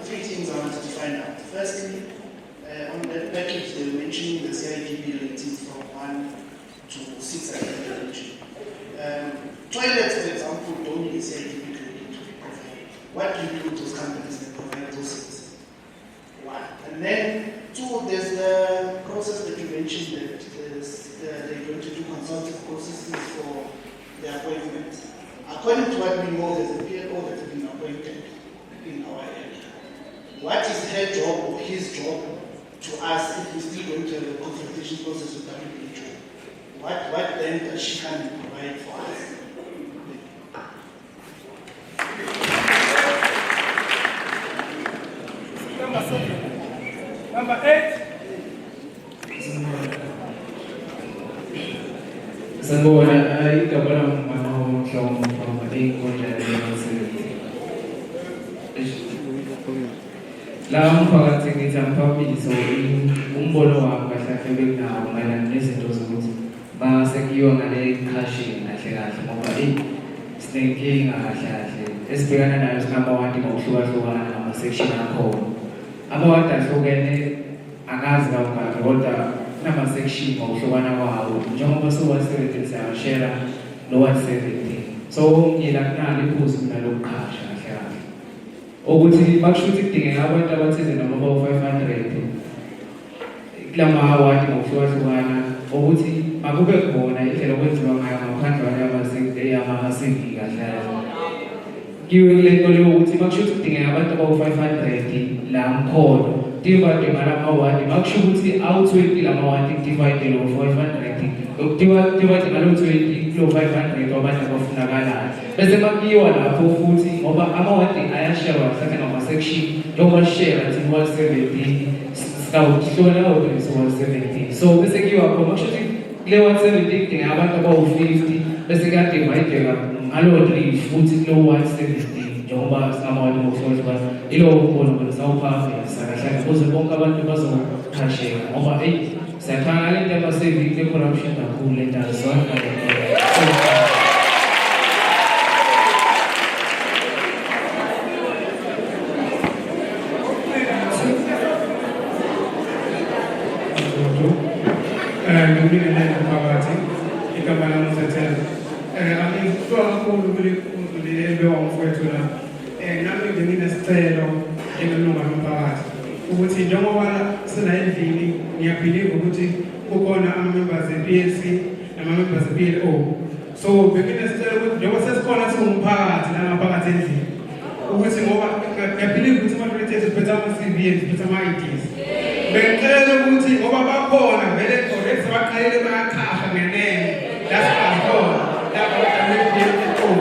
Three things I wanted to find out. Firstly, on the package they were mentioning the CIDP ratings from 1 to 6 as a mentioned. Toilets, for example, don't need CIDP credit to be provided. What do you do with those companies that provide those services? One. And then two, there's the process that you mentioned that they're going to do consultative processes for the appointments. According to what we know, there's a PLO that has been appointed in our area. What is her job or his job to us if we're still going to have a consultation process with WHO? What then does she can provide for us? Number 7. Number 8. Sangona, I double my from a big Lam Pagating is unpublished, so Umbono, Bashafe now, my listen to the Basakio and a cashing, I said, stinking, Espian and I was number one to Moshua, section and home. About that, so again, Agazga, Rota, number section, Moshuana, Jombasu was 70, Shera, lower 70. So, in a candy post in a low cash. Oguti makshuti thing abantu abathize noma 500 kulama award ngokuhlukahlukana ukuthi makube khona indlela okwenziwa ngayo ngaphandle yama-CV kahle kiwe lento leyo ukuthi makushuthi kudingeka abantu abawu-500 la mkhono divide ngalama award makusho ukuthi awu-20 lama award divide lo 500 divide ngalo 20 kulo 500 abantu abafunakalayo bese makiwa lapho futhi ngoba ama-award ayashare wasatha ngama-section noma share athi 170 sawuhlola ukuthi 170 so bese kiwa khona makusho ukuthi kule 170 kudingeka abantu abawu-50 bese kade divide ngalo 3 futhi kulo 170 njengoba sinama-award ngokuhlola ilo umbono sawuphafisa kahle ukuze bonke abantu bazoqasheka ngoba siyakhanga le nto yama-CV le-corruption kakhulu le nto azizona ukuthi njengoba sinayendlini ngiyabhiliva ukuthi kukhona ama-members e-PLC nama-members e-PLO so benginesicelo ukuthi njengoba sesikhona singumphakathi nangaphakathi endlini ukuthi ngoba ngiyabhiliva ukuthi ama-relatives siphethe ama-CV siphethe ama-IDs bengicela ukuthi ngoba bakhona vele already sebaqalile bayakhasha ngenene lasikhona lapho badalwe-PLO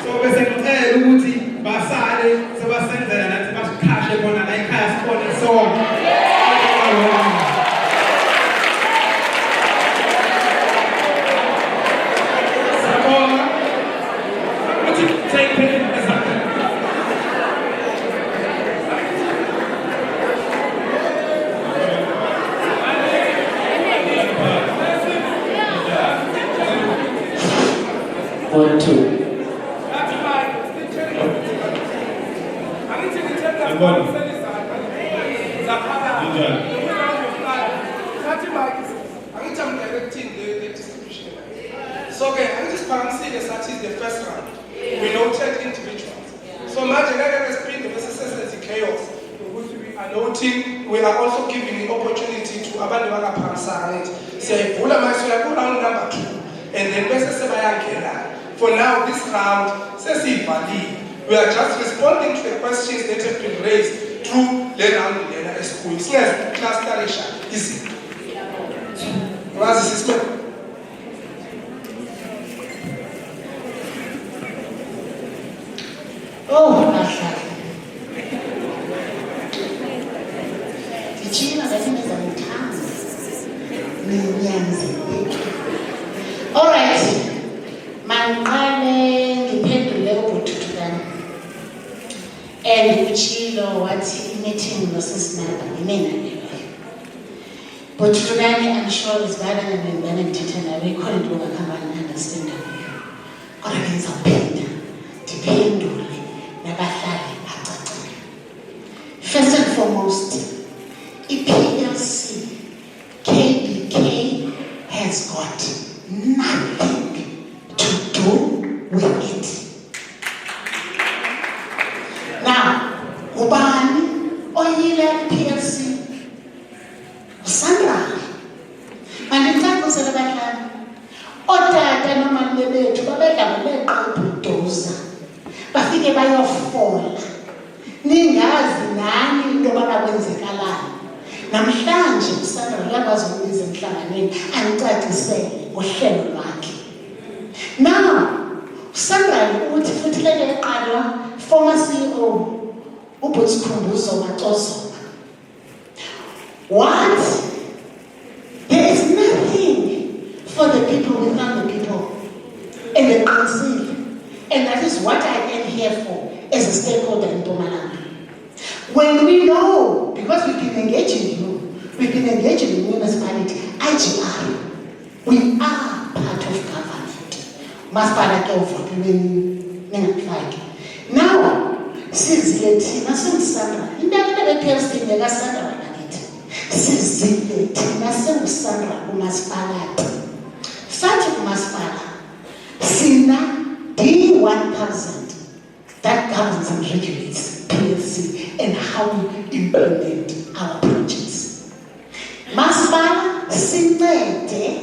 so bese ngicela ukuthi basale sebasenzela nathi basikhashe khona la ekhaya sikhona sona sabona ukuthi take it as a One, two. So okay, I'm just balancing the such is the first round. We noted individuals. So imagine that has been the necessary chaos. We are noting, we are also giving the opportunity to abantu bakaPhansana. Siyayivula mase round number 2. And then bese sebayangena. For now, this round, we are just responding to the questions that have been raised through the round in the school. It's not cluster easy. What's the system? Oh, Asha. Did you know that in the town? and uchilo wathi meeting nosisimaga imina leyo. But today I'm sure it's better than when I'm teaching. We call it over come and understand it. Kodwa ke ngizawuphinda ndiphendule nabahlali bacacile. First and foremost, PLC KBK has got nothing to do with it. Now, ubani oyile PLC Sandra, mandicacisele abahlali, otata nomama bethu babedla ngobeqa ibhudoza bafike bayofola ningazi nani into yobana kwenzekalayo. Namhlanje uSandra uyakwazi ukubiza emhlanganweni anicacisele ngohlelo lwakhe. Now, uSandra uthi futhi lento eqalwa former CEO uBoots Khumbuzo Macoso. What? There is nothing for the people without the people in the council. And that is what I am here for as a stakeholder in Mpumalanga. When we know, because we've been engaging you, we've been engaging the municipality, IGR, we are part of government. Now, since Latina, since Sandra, in that case, in the Sandra, sizile thina sengusandra kumasipalati sathi kumasipala sina D1000 that governs and regulates PLC and how we implement our projects. Masipala sincede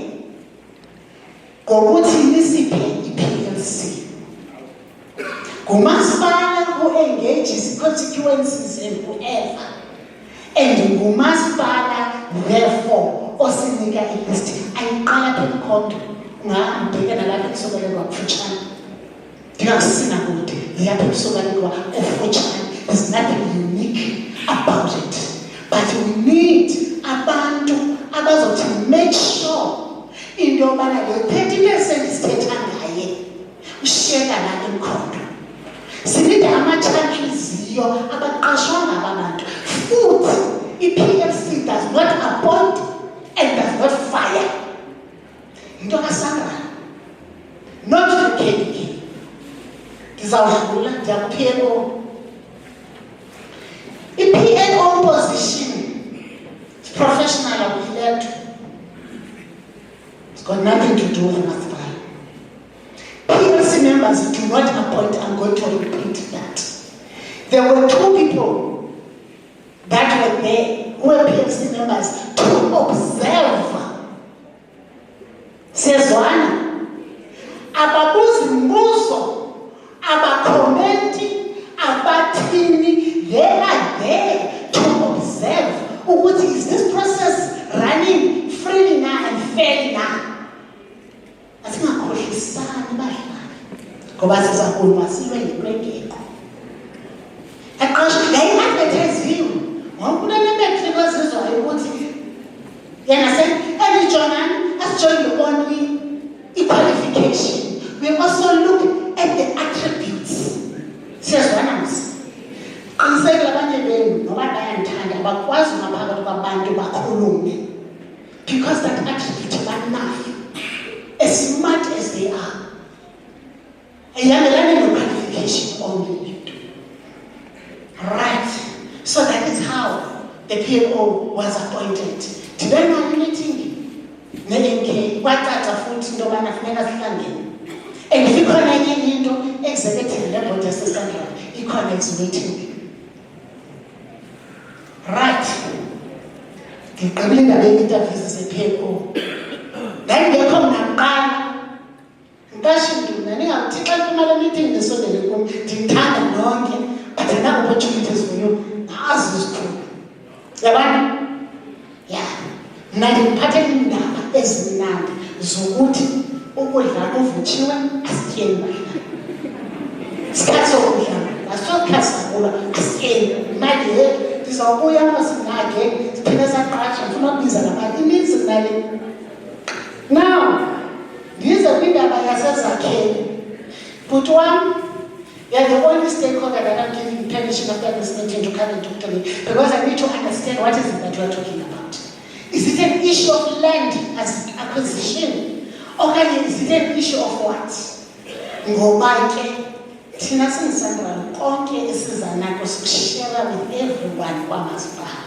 ngokuthi nisiphe iPLC. Ngumasipala who engages constituencies and whoever. And ngumasipala therefore osinika ilist ayiqala phe ikhonto ngambheka nalapha kusokelelwa kufutshane ndingasina kude yapha kusokelelwa kufutshane. There's nothing unique about it, but we need abantu abazothi make sure into yobana le 30% sithetha ngaye ushiyeka la ikhonto. Sinida amachanhliziyo abaqashwa ngabantu futhi iPLC does not appoint and does not fire. Into kaSandra not the KBK. Ndizawudlula ndiyakuPLO. iPLO position is professional elected. It's got nothing to do with masipala. PLC members do not appoint. I'm going to repeat that. There were two people that were there who were PLC members to observe. Sezwana, ababuzi mbuzo, abakomenti, abathini, they are there to observe. Ukuthi, is this process running freely now and fairly now? Asingakhohlisani bahlali ngoba sizakhuluma silwe ngekwengeqo. Aqasha yayi-advertise-iwe ngokunenemekile ozizwayo ukuthi yena elijonani asijonge only i-qualification. We also look at the attributes. Siyazwana msi qinisekile abanye benu noba bayandithanda bakwazi ngaphakathi kwabantu bakhulume because that attribute banayo. As smart as they are, a young learning no qualification only. Right. So that is how the PLO was appointed. Did I know anything? NNK, what that futhi into bana funeka sihlangene. And if ikhona enye into executive level just Sandra, ikhona is waiting. Right. Ngigqibile indaba ye-interviews ze-PLO. Ngayingekho mnaqala ngashinduna ningathi xa kumala meeting nesondele kum ndithanda nonke but ena-opportunities for you nazi izikhulu yabani ya mna ndikuphathela iindaba ezimnandi zokuthi ukudla kuvutshiwe asityeni bahlala isikhathi sokudlala nasokukhathi sakulwa asityeni imali yethu ndizawubuya masinake siphinde saqasha ndifuna ukubiza namali ininzi kunale. Now, these are people that are Zakhele. But one, You're the only stakeholder that I'm giving permission after this meeting to come and talk to me, because I need to understand what is it that we're talking about. Is it an issue of land as acquisition? Or is it an issue of what? Tina Sandra, konke isizana kusishare with everyone kwamasipala.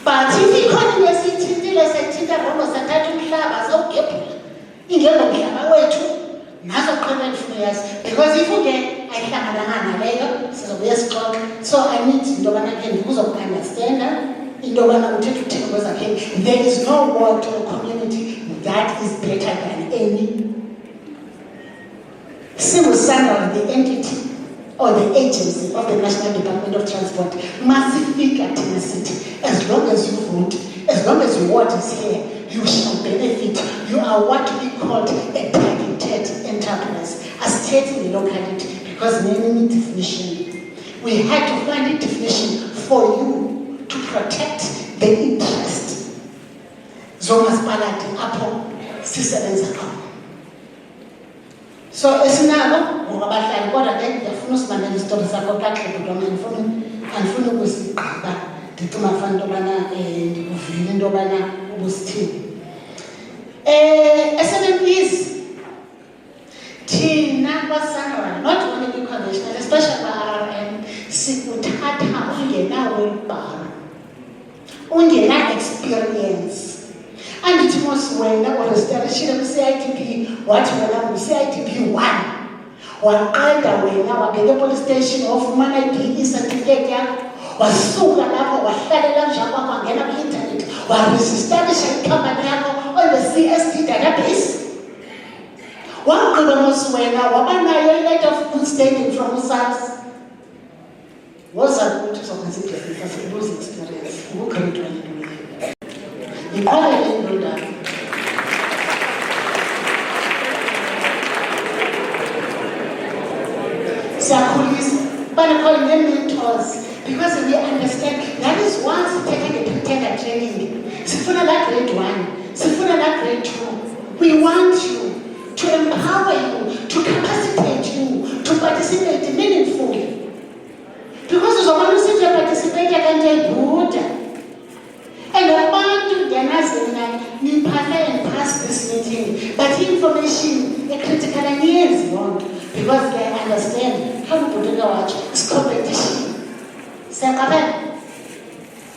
But if economy yasithintile sethinta Roma sathatha umhlaba sawugebhula. Ingelo mhlaba wethu nazo qhela years, because if you get ayihlangananga naleyo sizobuya sixoxe. So I need into bana ke ndizokunderstand into bana uthetha utheko kwezakhe. There is no word to a community that is better than any. Civil servant, the entity or the agency of the National Department of Transport must speak at the city. As long as you vote, as long as your word is here, you shall benefit. You are what we call a targeted enterprise, a state in the locality, because naming definition. We had to find a definition for you to protect the interest. Zomas Palati Apo, sisebenza khona. So esinalo ngobahlali kodwa ke ngiyafuna usimamela isitori sakho kahle kodwa angifuni ukusigqiba ndicuma fanele into bana ndikuvile into bana ubusithini. SNMPs thina kwaSANRAL, not only conventional, especially RRM, sikuthatha ungena wheelbarrow, ungena experience. And it was when I was establishing the CITP, what when CITP 1. Waqeda wena wabheke police station wafumana i-PE certificate yakho, wasuka lapho wahlalela njalo wangena ku-internet, wareestablish i-company yakho on the CSD database. Waqeda mos wena wabanayo i-letter of good standing from SARS. Waza ukuthi sokuzihlisa sibuze experience ugrade 1. But I call them mentors because we understand that is once taking a pretender training. Sifuna that grade 1, Sifuna that grade 2. We want you to empower you, to capacitate you, to participate meaningfully. Because as long as you participate, I can tell you. And abantu ngiyanazina niphatha and pass this meeting, but information critical and because they understand how to put it out. It's competition.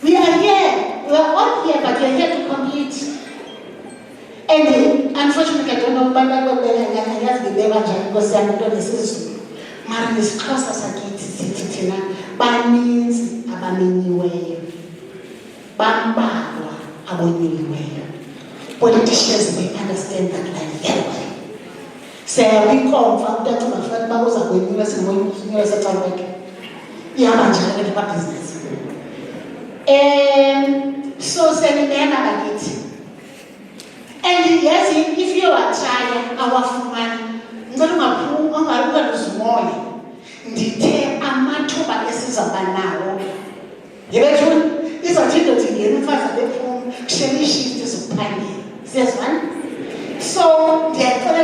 We are here, we are all here, but we are here to compete. And unfortunately, I don't know why I have the level because I'm not necessary. Mari is close as a kid, by means of a mini way. Bamba abonyuliweyo. Politicians may understand that line very well. Say we come from that to my friend babuza kwenyuka singoyinyuka setaweke. Ihamba njalo ke business. So senimema bakithi. And yes, if you are trying awafumani ngicela ungaruka luzumoya. Ndithe amathuba esizaba nawo. Yebethuna izathindo thingena umfazi lephuma kushela ishift ezokuphangela. Siyazwana? So ndiyacela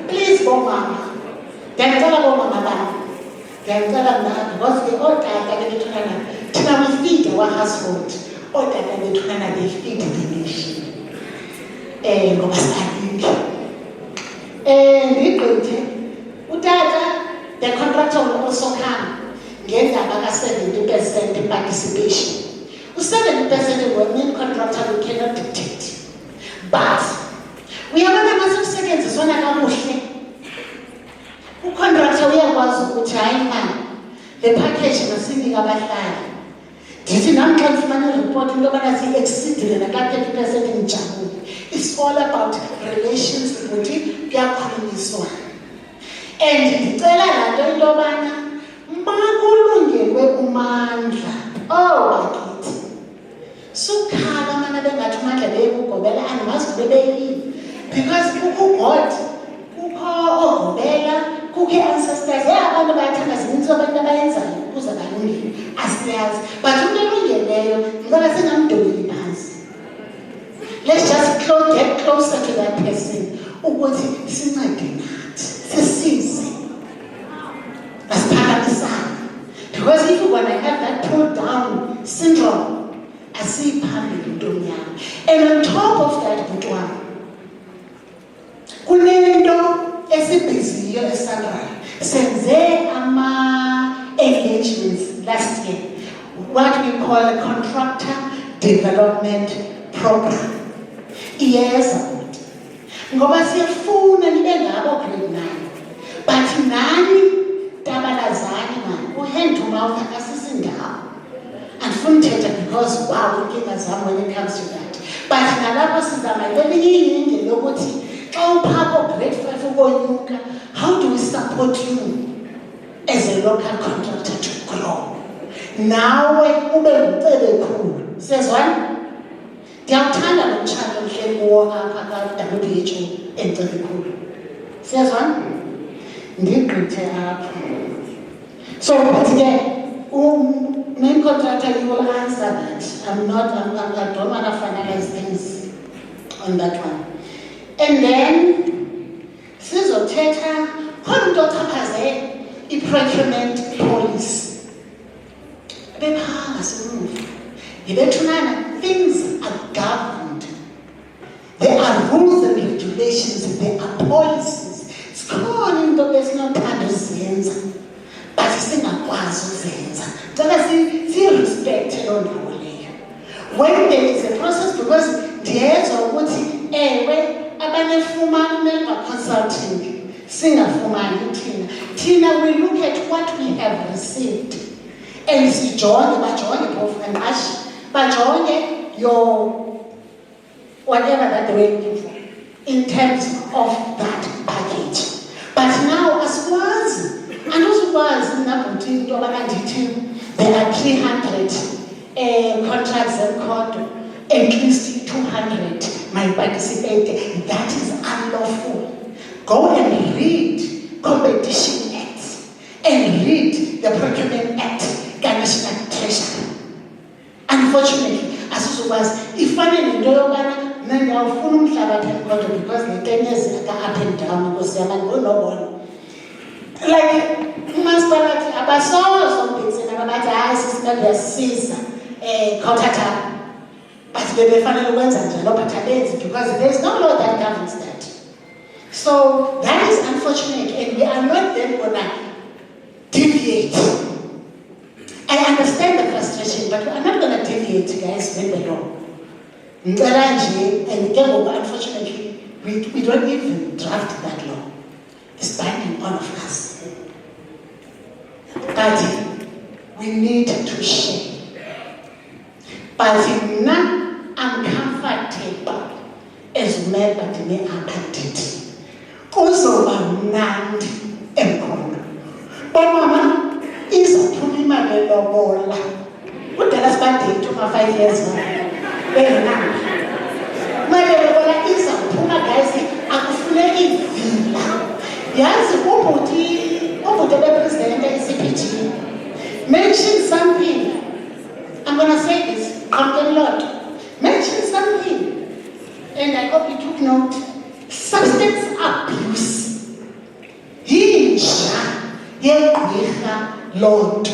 please bomama. Ndiyacela bomama bami. Ndiyacela mna because the otata bethunana thina we feed our household. Otata bethunana they feed the nation. Ngoba siyalinda. Ngigqithe utata the contractor will also come ngendaba ka-70% participation. 7% were main contractor we cannot dictate. But we have another seconds is one akamuhle. Ucontractor uyakwazi ukuthi hayi man the package masinika abahlali. Ndithi nami xa ngifumana report into yobana si-exceedile naka-30% ngijabule. It's all about relations ukuthi kuyakhulunyiswa. And ndicela laa nto into yobana makulungelwe umandla. Bakithi. Sukhala mana bengathi umandla beyekugobela andimazi bebeyini. Because God, kukho ogobela, kukho ancestors, abantu bayathanda zininzi abantu abayenzayo ukuze balungile. Asiyazi. But into elungeleyo ngicela singamdobeli phansi. Let's just get closer to that person ukuthi sincede nathi, sisize. Asiphala Because if you're going to have that pulled down syndrome, I see phambili. And on top of that, Butwana, kunento esibhiziyo eSANRAL senze engagements last year, what we call a contractor development program. Yes, ngoba siyafuna nibe ngabo grade 9, but nani tabalazani man hand to mouth asisindawo. Andifuni uthetha because wow inkinga zami when it comes to that. But nalapho sizama lelinye indlela yokuthi xa uphako grade 5 ukonyuka, how do we support you as a local contractor to grow? Nawe ube ngumcebe khulu. Siyazwana? Ndiyawuthanda lo mtshato mhle kuwo apha ka-WHO engcebe khulu. Siyazwana? Ndigqithe apha. So, but again, main contractor, you will answer that. I don't want to finalize things on that one. And then, Sizoteta, procurement policy. Things are governed. There are rules and regulations, there are policies. It's calling the personal panels. But singakwazi uzenza. Respect when there is a process, because ndiyezwa ukuthi abanefumana member consulting singafumani thina we look at what we have received and bajonge both and bajonge your whatever that they were looking for in terms of that package. But now asikwazi andizukwazi nabhuti into abandithi there are 300 contracts and code, at least 200 might participate. That is unlawful. Go and read Competition Act and read the Procurement Act, National Treasury. Unfortunately, as it was, if one in the then they are full of because the 10 years are up and down because they are no one. Like, municipality, abasozo something, and about the ISIS, their season, contractor, but they finally went and because there is no law that governs that. So that is unfortunate, and we are not then going to deviate. I understand the frustration, but we are not going to deviate, guys, with the law. And unfortunately, we don't even draft that law. It's binding all of us. But we need to share. But now I'm comfortable as member to me appointed. Also, I'm not empowered. But Mama is a fully married bola. What the last birthday to my 5 years old? Very nice. My bola is a puma guys. I'm fully villa. Yes, what the president is CPG. Mention something. I'm going to say this. Content Lord. Mention something. And I hope you took note. Substance abuse. Hinja. Yegwirha Lord.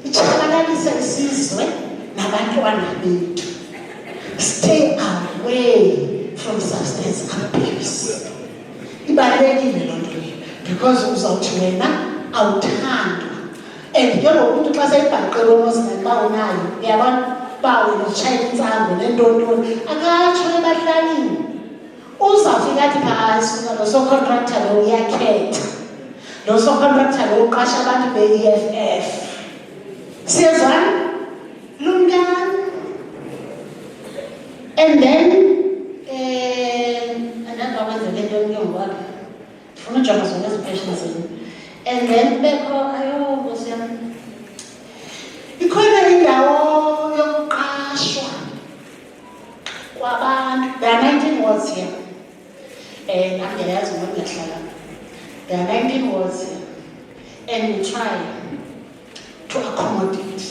Ichabalalisa isizwe nabantwana bethu. Stay away from substance abuse. Ibalulekile loo nto leyo because uzawuthi wena awuthandwa and ke ngoku umntu xa seyibhaqele unosinathi uba unayo uyabona uba wena uzitshayela intsango nentontoni akatsho ebahlalini uzawufika athi phaa suka lo socontractor lo uyakhetha lo socontractor lo uqasha abantu be-EFF siyezwana lumkani and then and then ikhona indawo yokuqashwa kwabantu. There are 19 wards here and angiyazi ngoba ngiyahlala. There are 19 wards here and we try to accommodate.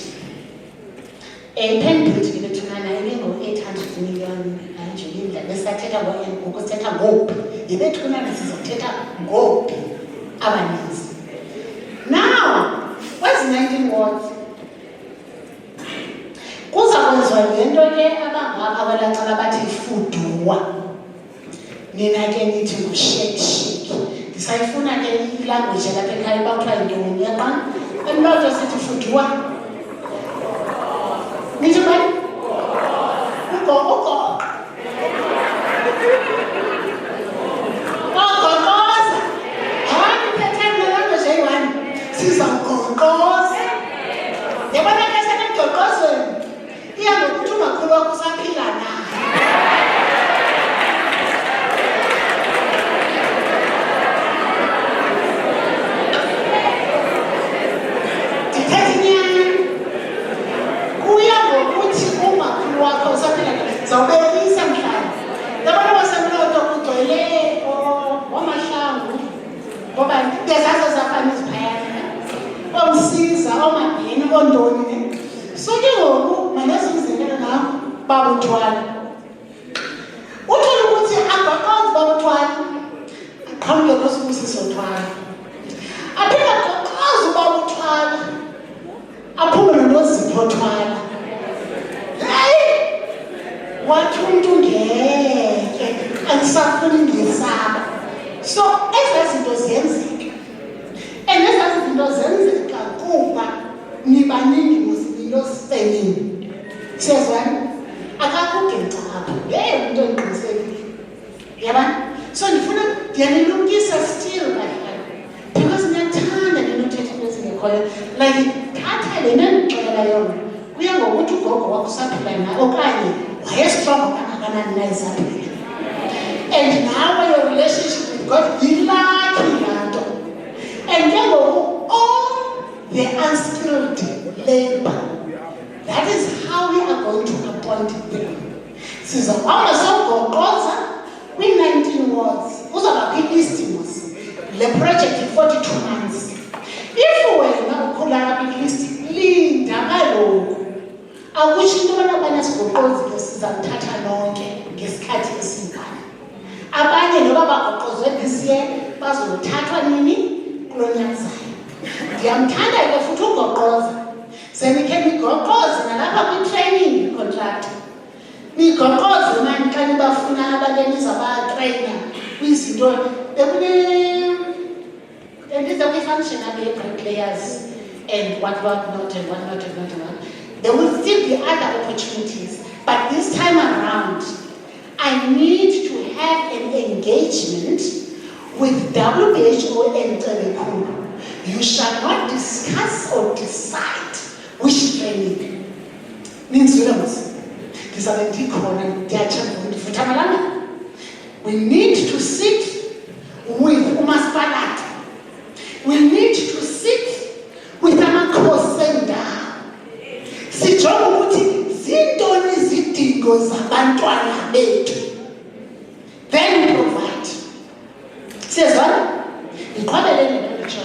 Pendant ngithunana ngo-800 million nje indlela besathetha ngokusithetha ngophi yibethunana sizothetha ngophi abaninzi. Now what's ezi-19 wards kuza kwenziwa le nto ke abangaka abalacala bathi ifuduwa. Nina ke nithi ngushekisheki. Ndisayifuna ke ilanguage lapha ekhaya uba kuthiwa yintoni yaqana. Emlotho sithi fuduwa. Nithi bani? Ugogo. Ogogoza. Hayi phethani nelanguage eyi-1. Sizawugogoza. Yabona ke senegoqozweni. Iya ngokuthi umakhulu wakho usaphila na. Kuya ngokuthi umakhulu wakho usaphila na. Zawubekisa mhlawumbe. Yabona wasemlotho kugcwele omahlangu. Ngoba bezazo zafana iziphayana. Omsiza, omabheni, ontoni. So ke ngoku manezi umzekelo ngam babuthwala. Uthola ukuthi abaqonzi babuthwala. Aqhamuke kwesibusiso thwala. Aphinde aqoqoze babuthwala. Aphume nozipho thwala. Hayi! Wathi umuntu ngeke angisafuni ngesaba. So ezaa zinto ziyenzeka. And ezaa zinto zenzeka kuba nibaningi nosipelini. Siyazwana? Akakugenca apha. Leyo into endiqinisekile. Yabona? So ndifuna ndiyanilumkisa still bahlala. Because niyathanda ninothetha into ezingekhoyo. Like thatha le nto endixelela yona. Kuya ngokuthi ugogo wakho usaphila na okanye wayestrong kangakanani na esaphila. And now your relationship with God, yilakhi laa nto. And ke ngoku all the unskilled labor. That is how we are going to appoint them. Sizawuhamba sogoqoza kwi-19 wards. Kuzawubakho i-listing. Le project i-42 months. If wena ukhulana kwi-list, linda kaloku. Akutsho into yobana abanye sigoqozile sizamthatha nonke ngesikhathi esingana. Abanye noba bagoqozwe this year bazothathwa nini kulo nyaka. Ndiyamthanda ke futhi ugoqoza. Senikhe nigoqoze nalapha kwi-training contract. Nigoqoze mani xa nibafuna abantu enizabatreyina kwizinto. Bendiza kwi-function abe-bricklayers and what not. There will still be other opportunities. But this time around, I need to have an engagement with WHO and Telekulu. You shall not discuss or decide which training. Means we need to sit with umasipalati. We need to sit with amakhosenda. Sijonge ukuthi zintoni izidingo zabantwana bethu. Then we provide. Siyazwana? Ngiqhwabelele nento.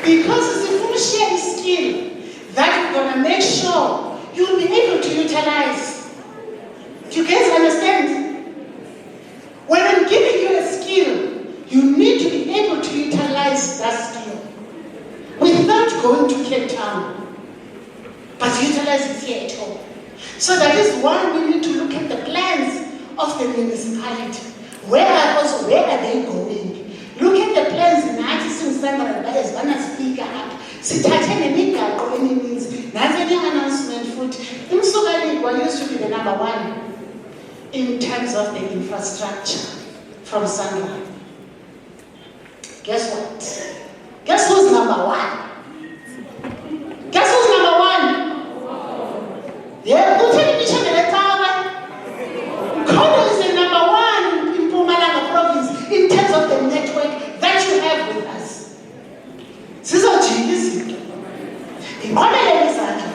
Because if you share a skill that we're going to make sure you'll be able to utilize. Do you guys understand? When I'm giving you a skill, you need to be able to utilize that skill without going to Cape Town, but utilize it here at home. So that is why we need to look at the plans of the municipality. Where are they going? Look at the plans in speaker up. Sithathe nemigaqo emininzi. Nansi enye announcement futhi. Umsuka used to be the number 1 in terms of the infrastructure from Sandra. Guess what? Guess who's number 1? Guess who's number 1? Yeah, who tell me Kondo is the number 1 in Mpumalanga province in terms of the network that you have with us. Sizojika izinto. Ngiqhubelele izandla.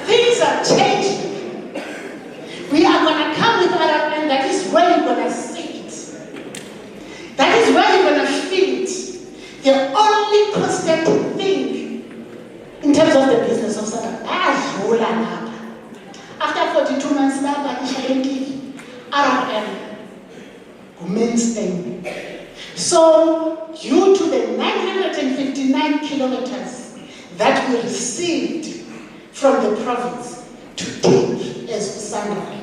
Things are changing. We are going to come with our plan. That is where you're going to see it. That is where you're going to feel it. The only constant thing in terms of the business of South Africa. After 42 months, RRM, mainstay. So, due to the 959 kilometers that we received from the province to take as Sandra,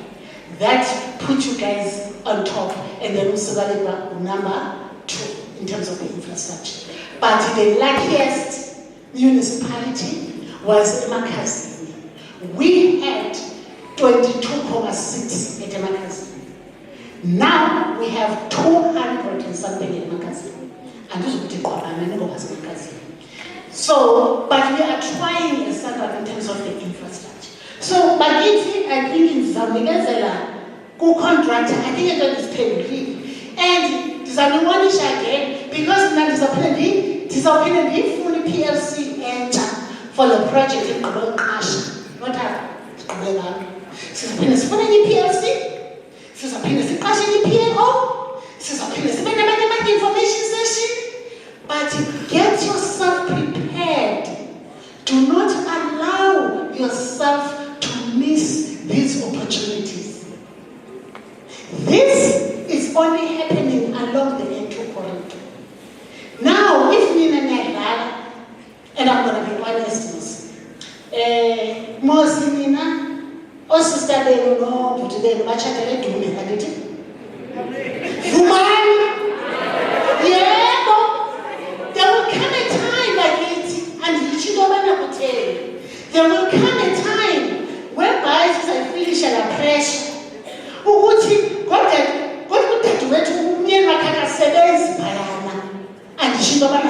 that put you guys on top, and then Usagaliba number 2 in terms of the infrastructure. But the luckiest municipality was Emakasi. We had 22.6 at Emakasi. Now we have 200 and something in Emakasi. And this will take Emakasi. So, but we are trying a standard in terms of the infrastructure. So, but I think in Zamigazela, contractor, I think it is paid leave. And Zamiwanisha again, because now disappointed fully PLC enter for the project in Kabul Cash. What happened? Since PLC, since PLO, since information session, but get yourself prepared. Do not allow yourself to miss these opportunities. This is only happening along the N2 corridor. Now, if Nina Nagala, and I'm going to be honest, Mosinina, or Sister Beno, no, but then Machakale do me, and it. Yeah, there will come a time like it, and she don't want to tell you. There will come a time whereby I finish under pressure. God would wait to me and my cat seven bayana. And she don't want to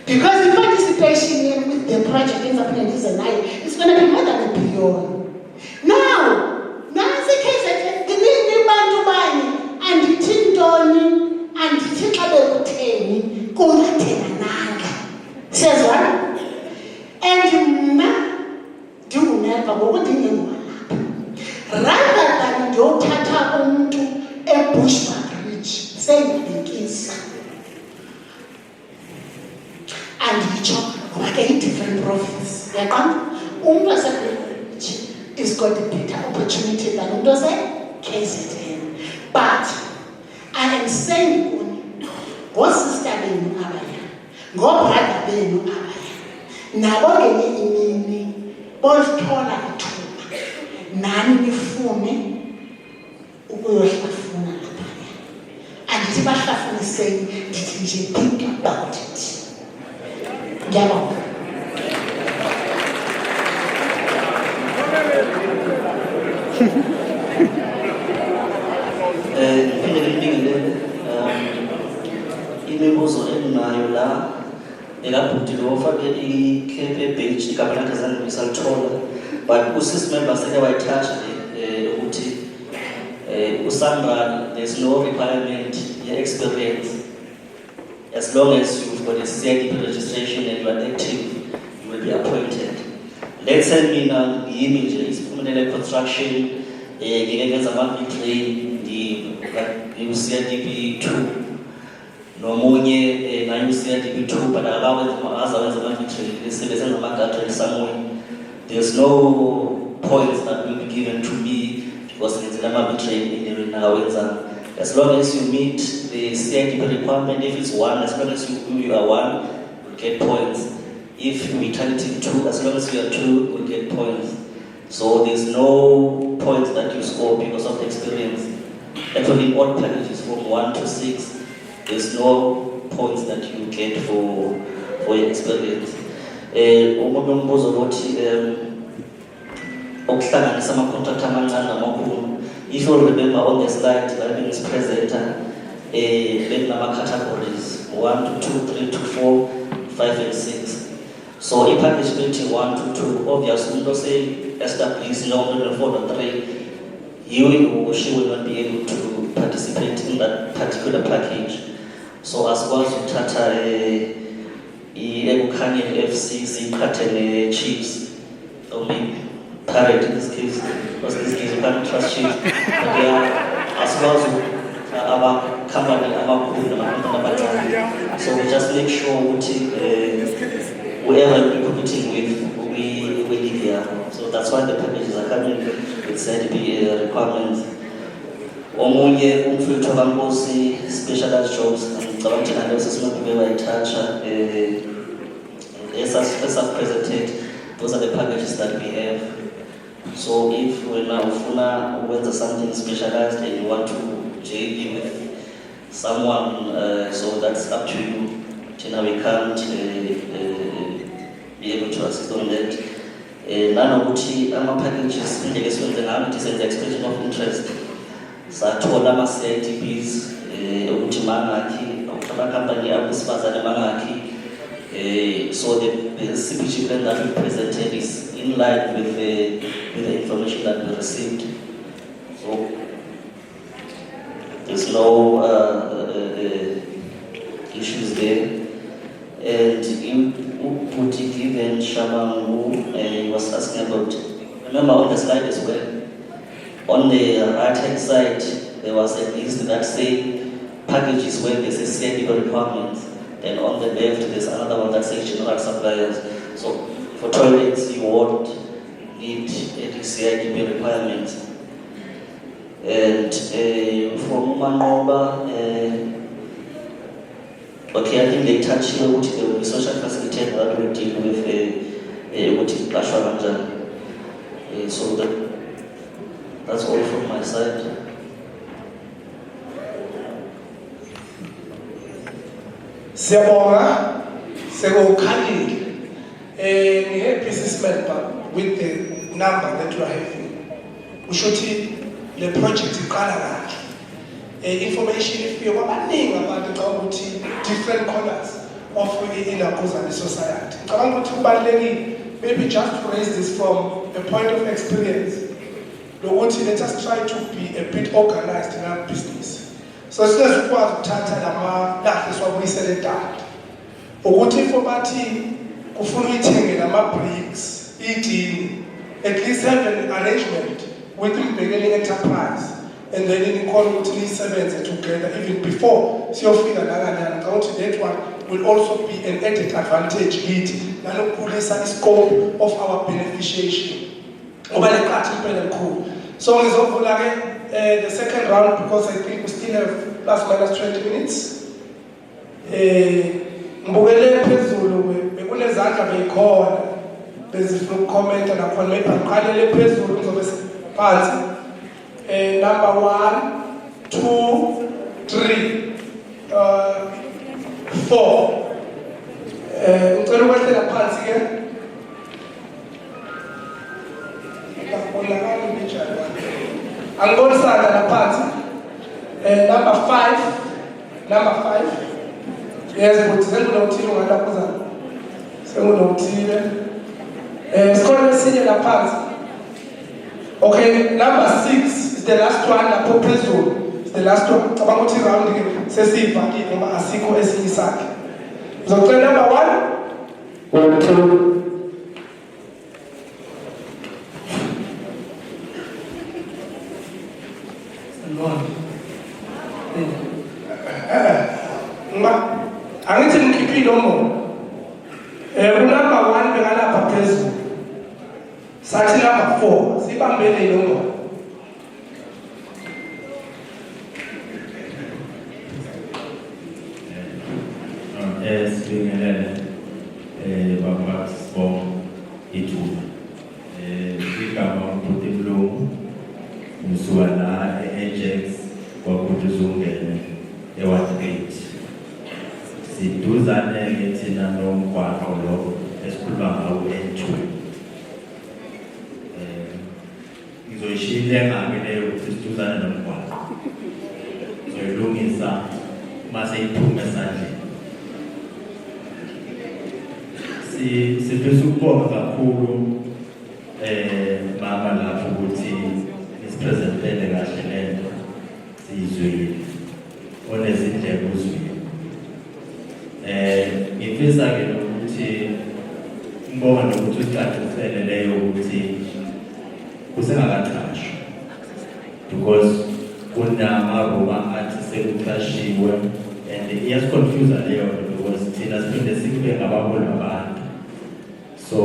because the participation with the project ends up in it's going to be more than $1 billion. Now it's the case that the new man to buy and the Tindoni and the Tikabe Kuteni, says what? And do never what rather than do tata a bushback bridge, saying the kids. And each like a different province. Is got a better opportunity than KZN. But I am saying, go sister Benu Abaya, go brother Benu Abaya. Now, both taller two. Nani Fumi, Ugoyafuna Abaya. And it's about saying, did you think about it? Yellow. Imibuzo endinayo la elabhudile ofake ikhephe page igabana kazange ngisalithola but usisi member seke wayithatha ukuthi uSandra there's no requirement experience as long as you've got a CIDP registration and you are active you will be appointed. Let's say mina yimi nje isiphumelele construction ngenza ama-train CIDP 2 nomunye nayo CIDP 2 but azawenza ama-train esebenza ngama-guardrail somewhere. There's no points that will be given to me because ngenzela ama-train endaweni nakawenza. As long as you meet the CIDP requirement, if it's 1, as long as you are 1, you'll get points. If we turn it in 2, as long as you are 2, you'll get points. So there's no points that you score because of experience. Actually, in all packages from 1 to 6, there's no points that you get for your experience. If you remember on the slide, I was presenter, categories 1 to 2, 3 to 4, 5 and 6. So in package 21 to 2, obviously, don't say establish no 4 or 3, you or she will not be able to participate in that particular package. So as well as Tata Ebukani FCC Katene Chiefs, or maybe Parrot in this case, because in this case you can't trust Chiefs, but they are as well as our company, our group, so we just make sure we whoever you'll be competing with, we live here. So that's why the packages are coming with ZDP requirements. Omunye umfutho kaNkosi specialized jobs ngicabanga ukuthi nalo sesinokuba bayithatha presented. Those are the packages that we have. So if we now ufuna ukwenza something specialized and you want to JV with someone, so that's up to you. Tina, we can't be able to assist on that. Nanokuthi ama-packages indlela esiwenze ngayo it is an expression of interest. Sathola ama-CIDPs ukuthi mangakhi ama-company abesifazane mangakhi. So the CPG plan that we presented is in line with the information that we received. So there's no issues there. And you put it given Shaman who he was asking about. Remember on the slide as well. On the right hand side there was a list that said packages where there's a CIDP requirement. And on the left, there's another one that says general suppliers. So for toilets, you won't need any CIDP requirements. And for Manoba, okay, I think they touch here with the social facilitator that will deal with so that's all from my side. Siyabonga sekukhalile businessman with the number that you are having. Ushuthi le project iqala kahle. Information ifike kwabaningi abantu xa ukuthi different corners of inakhuzana society. Ngicabanga ukuthi kubalulekile maybe just to raise this from a point of experience. Lokuthi let us try to be a bit organized in our business. So sizokwazi ukuthatha lahle siwabuyisele eDada. Ukuthi if obathi kufuna uyithenge lama bricks, idini, at least have an arrangement with Mbekeni Enterprise and then ikhona ukuthi nisebenze together even before siyofika la ukuthi that one will also be an added advantage kithi nanokukhulisa iscope of our beneficiation. Ngoba leqhathi impela likhulu. So ngizovula ke the second round because I think we still have plus minus 20 minutes. Ngibukele phezulu bekunezandla beyikhona bezifuna ukukhomenta nakhona maybe ngiqalele phezulu ngizobe phansi. Number 1, 2, 3, 4. Ngicela ukwehlela phansi ke. Ngiyabonakala njalo. Angiboni sandla laphansi. Number 5. Yes, but sengunothile ngalaphuzana. Sengunothile. Sikhona esinye laphansi. Okay, number 6 is the last one lapho phezulu. It's the last one. Cabanga ukuthi round ke sesivakile ngoba asikho esinye isakhe. Ngizocela number 1, 2. Angithi ngikhiphi inombolo. Number 1 bekalapha phezulu. Sathi number 4 sibambele inombolo. Sibingelele baba Sibongo ithuba. Igama uMbudi Mlungu ngisuka la eAjax kwaKuthuzungene eWatgate. Siduzane ke thina nomgwaqo lo esikhuluma ngawo N2. Ngizoyishile ngake leyo ukuthi siduzane nomgwaqo. Ngizoyilungisa mase iphume esandleni. Sifisa ukubonga kakhulu mama lapho ukuthi nisipresentele kahle lento sizwile onezindleko uzwile. Ngifisa ke ukuthi ngibone ukuthi ucacisele leyo ukuthi kusengakaqashwa because kunama-room athi sekuqashiwe and iyasiconfusa leyo nto because thina siphinde sikube ngabaholi abantu So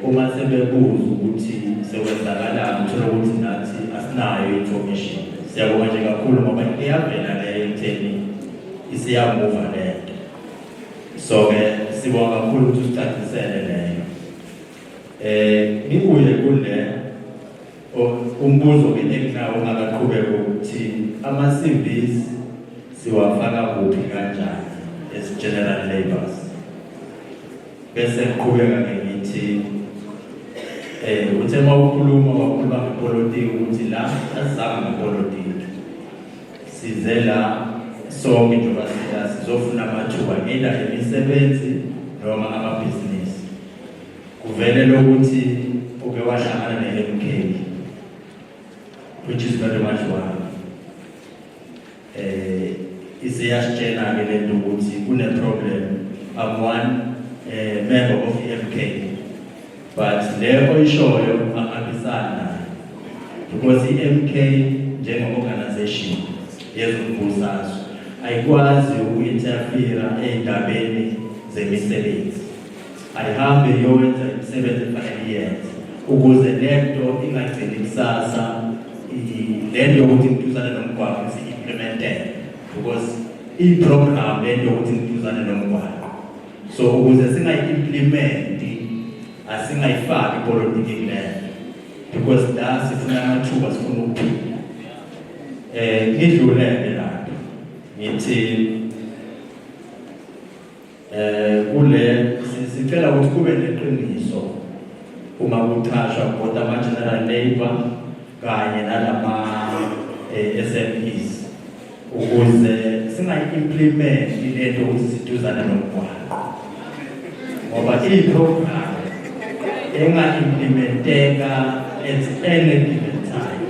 uma sebebuza ukuthi sekwenzakalani uthola ukuthi nathi asinayo information. Siyabonga nje kakhulu ngoba iyavela leyo ekutheni isiyamuva lento. So ke sibonga kakhulu ukuthi usicacisele leyo. Ngibuye kule umbuzo ke enginawo ngakaqhubeka ukuthi ama-CVs siwafaka kuphi kanjani as general labours. Bese ngiqhubeka ngithi uthe mawukhuluma wakhuluma ngepolitiki ukuthi la asizama ngepolitiki. Size la sonke njengoba sizofuna amathuba either emisebenzi noma amabhizinisi. Kuvele lokuthi uke wahlangana ne-MK, which is very much one. Isiyasitshela ke lento ukuthi kune-problem. I'm one member of MK, but le oyishoyo angihambisani nayo because i-MK njenge-organization yezombusazwe ayikwazi uku-interfere ey'ndabeni zemisebenzi. Ayihambe iyowenza imisebenzi efanele iyenze ukuze lento ingagcini kusasa lento yokuthi ngiduzane nomgwaqo si-implemented because i-program lento yokuthi ngiduzane nomgwaqo. So ukuze singayi-implementi asingayifaki ipolitiki kuleyo because la sifuna amathuba sifuna ukuphila. Ngidlulele lapho ngithi kule sicela ukuthi kube neqiniso uma kuthashwa kodwa ama-general labour kanye nalama SMEs ukuze singayi-implementi lento ukuthi siduzane nomgwaqo ngoba i-program enga-implementeka at any given time.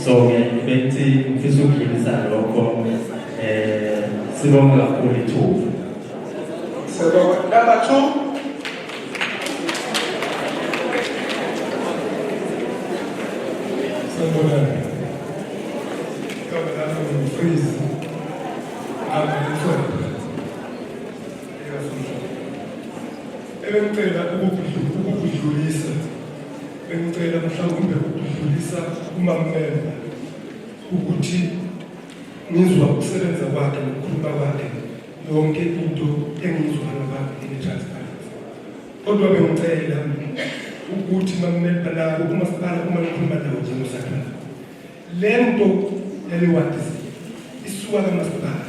So bethi ngifisa ukudlulisa lokho sibonga kakhulu ithuba. Number 2. Bengicela ukudlulisa bengicela mhlawumbe ukudlulisa umamela ukuthi ngizwa ukusebenza kwakhe nokukhuluma kwakhe yonke into engizwa ngapha transparency. Kodwa bengicela ukuthi mamela nabo uma siqala uma nikhuluma nawo njengosakhala lento eliwadisi isuka kamasipala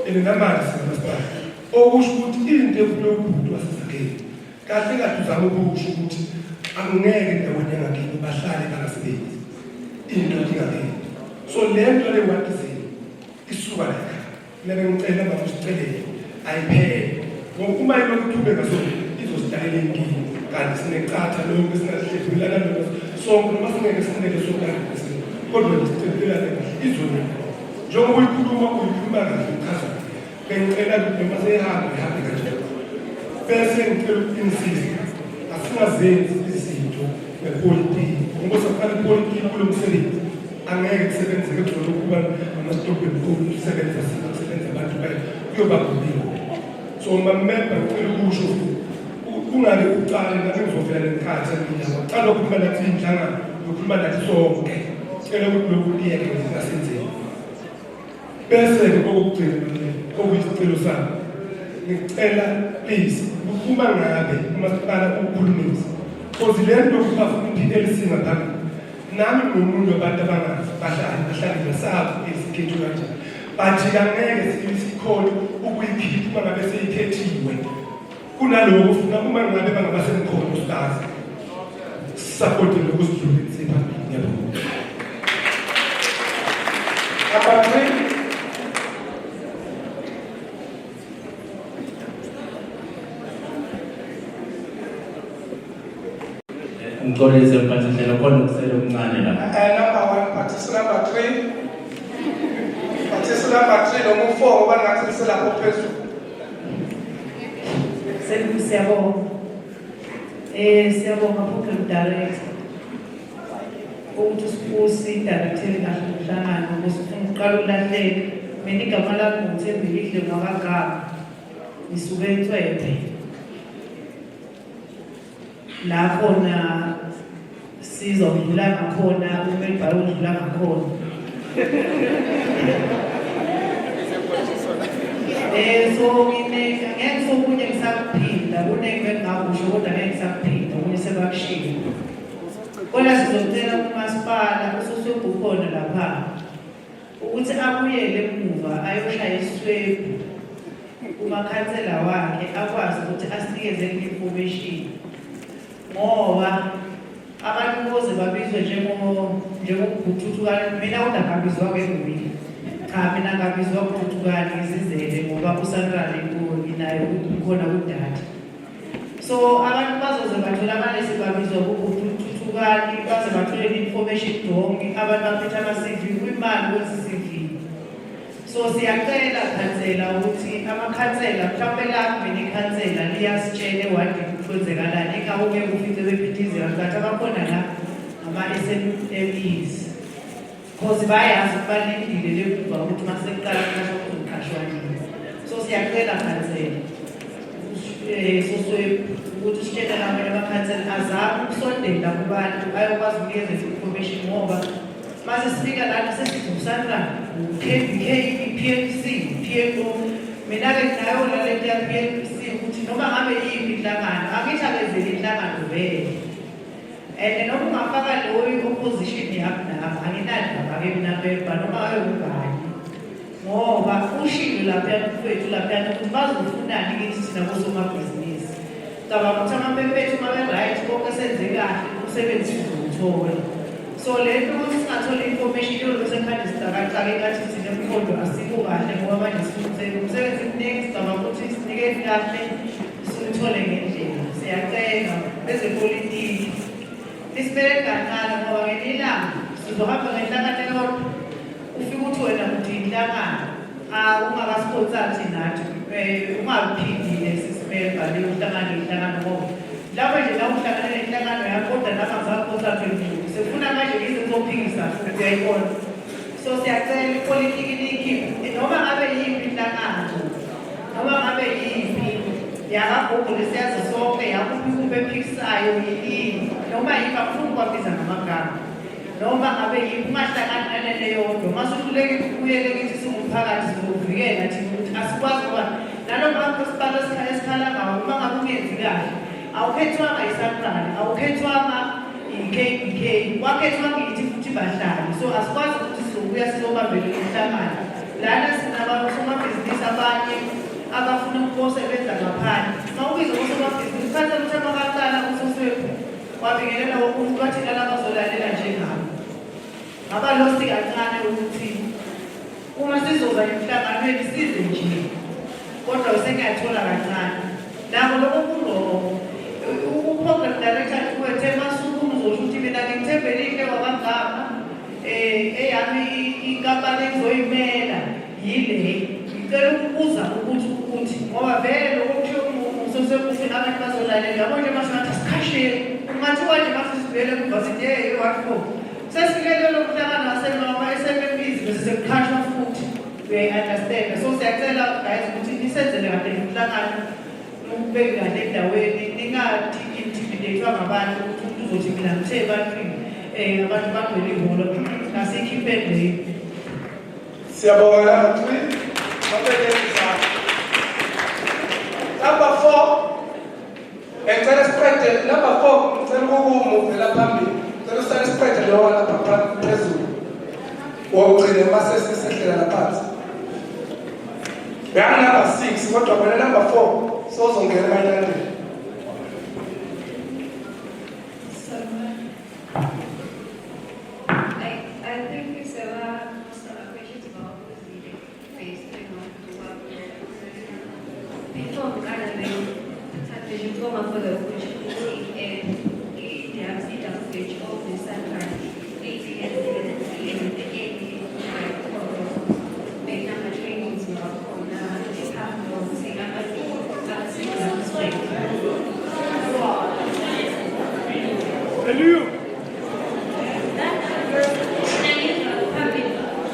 elinamali kamasipala okusho ukuthi into ekulobhudu wasezakeni kahle kahle uzama ukusho ukuthi angeke ndaweni yangakini bahlale bangasebenzi into ingakini. So lento lewadisi isuka la lebe ngicela bakusicelele ayiphele ngoba uma ilokuthubeka so izosidalela inkinga kanti sinecatha lokho esingahlebulana naso sonke noma singeke sineke sokulandela kodwa isicela izona njengoba uyikhuluma kahle uchaza bengicela ukuthi noma sehamba ihambe kanjalo bese ngicela ukuqinisisa asingazenzi izinto ngepolitiki ngoba saqala ipolitiki kulo msebenzi angeke kusebenzeke kuzona ukuba ama-stop and go kusebenza abantu kuyoba kubiwa. So mamemba ngicela ukusho kungabe ucale nami ngizovela lenkhathi engiyabo cala ukukhuluma nathi inhlangano yokukhuluma nathi sonke cela ukuthi lokhu liyeke ngasenzeni bese okugcina okuyisicelo sami ngicela please uma ngabe umasipala ukukhulumisa because lento ukufuna i-PLC ngaphambili nami ngomuntu abantu abangazi bahlali besaba isikhethu kanjani bathi angeke sikhole ukuyikhipha uma ngabe seyikhethiwe kunaloko ufuna uma ngabe bangabasemkhona usibazi support lokusidlulisa phambili. Yebo abantu ngixolise mphathisela khona ukusela okuncane la. Number 1 participant number 3 participant number 3 noma 4 ngoba ngathi selapho phezulu. Siyabonga. Siyabonga program director. Ukuthi usibusi director kahle umhlangano ukuthi ufuna uqala ulahleke. Mina igama lami ngithembile ngakagama. ngisuke eThwebe la khona sizodlula ngakhona uMelba udlula ngakhona so ngeke sokunye ngisakuphinda kuningi bengingakusho kodwa ngeke ngisakuphinda okunye sebakushiya kodwa sizocela kumasipala ususebukhona lapha ukuthi abuyele emuva ayoshaya isiswebhu kumakhansela wakhe akwazi ukuthi asinikeze information ngoba abantu boze babizwe njengokubhuthukana mina kodwa ngabizwa-ke ngumile cha mina ngabizwa ukubhuthukana ngizizele ngoba usanrale inayo khona kudata so abantu bazoze batholakale sebabizwa ukubhuthukana baze bathole information donke abantu baphethe ama-CV kwimali kwezi-CV so siyacela khansela ukuthi amakhansela mhlawumbe lapho mina ikhansela liyasitshele wadi kwenzekalani ingawuke kufihle bephithizela but abakhona la ama-SMEs because bayazi kubalulekile lekuva ukuthi masekuqala kuqashwa nini so siyacela khansela ukuthi sitshele ngamanye amakhansela azame ukusondela kubantu ayokwazi ukunikeza information ngoba mase sifika lana sesizusana u-KBK, i-PMC, PMO mina-ke nayo lalento ya-PMC ukuthi noma ngabe yiphi inhlangano angithabezeli inhlangano vele and noma ungafaka loyo i-opposition yami nami anginandaba-ke mina Melba noma ayokubani ngoba ushilo laphayana kufethu laphayana ukuthi bazofunani kithi thina bosomabhizinisi cabanga ukuthi amapempethu mabe-right konke senze kahle umsebenzi uzowuthola so lento ukuthi singatholi information yolo sekhandi sidakacake kathi thina emkhondo asikho kahle ngoba manje sifuthele umsebenzi kuningi sicabanga ukuthi sinikeni kahle siwuthole ngendlela siyacela bezepolitiki lisibele kancane ngoba ngelinye ilanga sizohamba ngenhlangano eyodwa ufike ukuthi wena uthi inhlangano ungakasikhonsathi nathi ungaphindile sisimelba leyo inhlangano ngoba lapho nje la uhlangane nenhlangano yakho kodwa namangisakhonsathi emkhulu sefuna manje ngizophikisa futhi uyayibona so siyacela ipolitiki liyikhiphe noma ngabe yiphi inhlangano noma ngabe yiphi yakagugule lesiyazi sonke yakuphi ephikisayo yini noma yiphi akufuni ukwabiza ngamagama noma ngabe yiphi ungahlangana neyodwa masuhluleke ubuyele kithi singumphakathi sizokuvikela thina ukuthi asikwazi ngoba nalokho amasipala esikhala ngawo uma ngabe ungenzi kahle awukhethwanga isanrani awukhethwanga i-KBK wakhethwanga ithi futhi bahlali so asikwazi ukuthi sizobuya sizobambela umhlangano lana sinabasomabhizinisi abanye abafuna ukusebenza ngaphandle mawubiza osomabhizinisi khathele ukuthi amakaqala usoswephu wabingelela woke umuntu wathi lana bazolalela njengabo ngaba losi kancane ukuthi uma sizoza emhlanganweni size nje kodwa usengiyathola kancane nabo lokho kungoba uprogram director kuwethe masuku uzosho ukuthi mina ngimthembelile kwabangama eyami inkampani engizoyimela yile ngicela ukubuza ukuthi ngoba vele ukusho umusosekuthi abantu bazolalela yabo nje masingathi asikhashile ungathiwa nje masisivele kuba sithi wakho sesifikele lokuhlangana nasenoma SMEs bese sekukhashwa futhi uyayi-understand so siyacela guys ukuthi nisenzele kahle umhlangano ukubeka kahle endaweni ningathi intimidatewa ngabantu ukuthi uzothi mina ngithe ebantwini abantu bagcwele ihholo nasikhipheni leyo siyabonga nathi mabeleza number 4 ngicela siqede number 4 ngicela ukumuvela phambili ngicela usale siqede lowa lapha phezulu wogcine masesisehlela laphansi beya number 6 kodwa wena number 4 sozongena emayinandeni I think it's a question about the face before you go on for the opportunity and the advantage of the center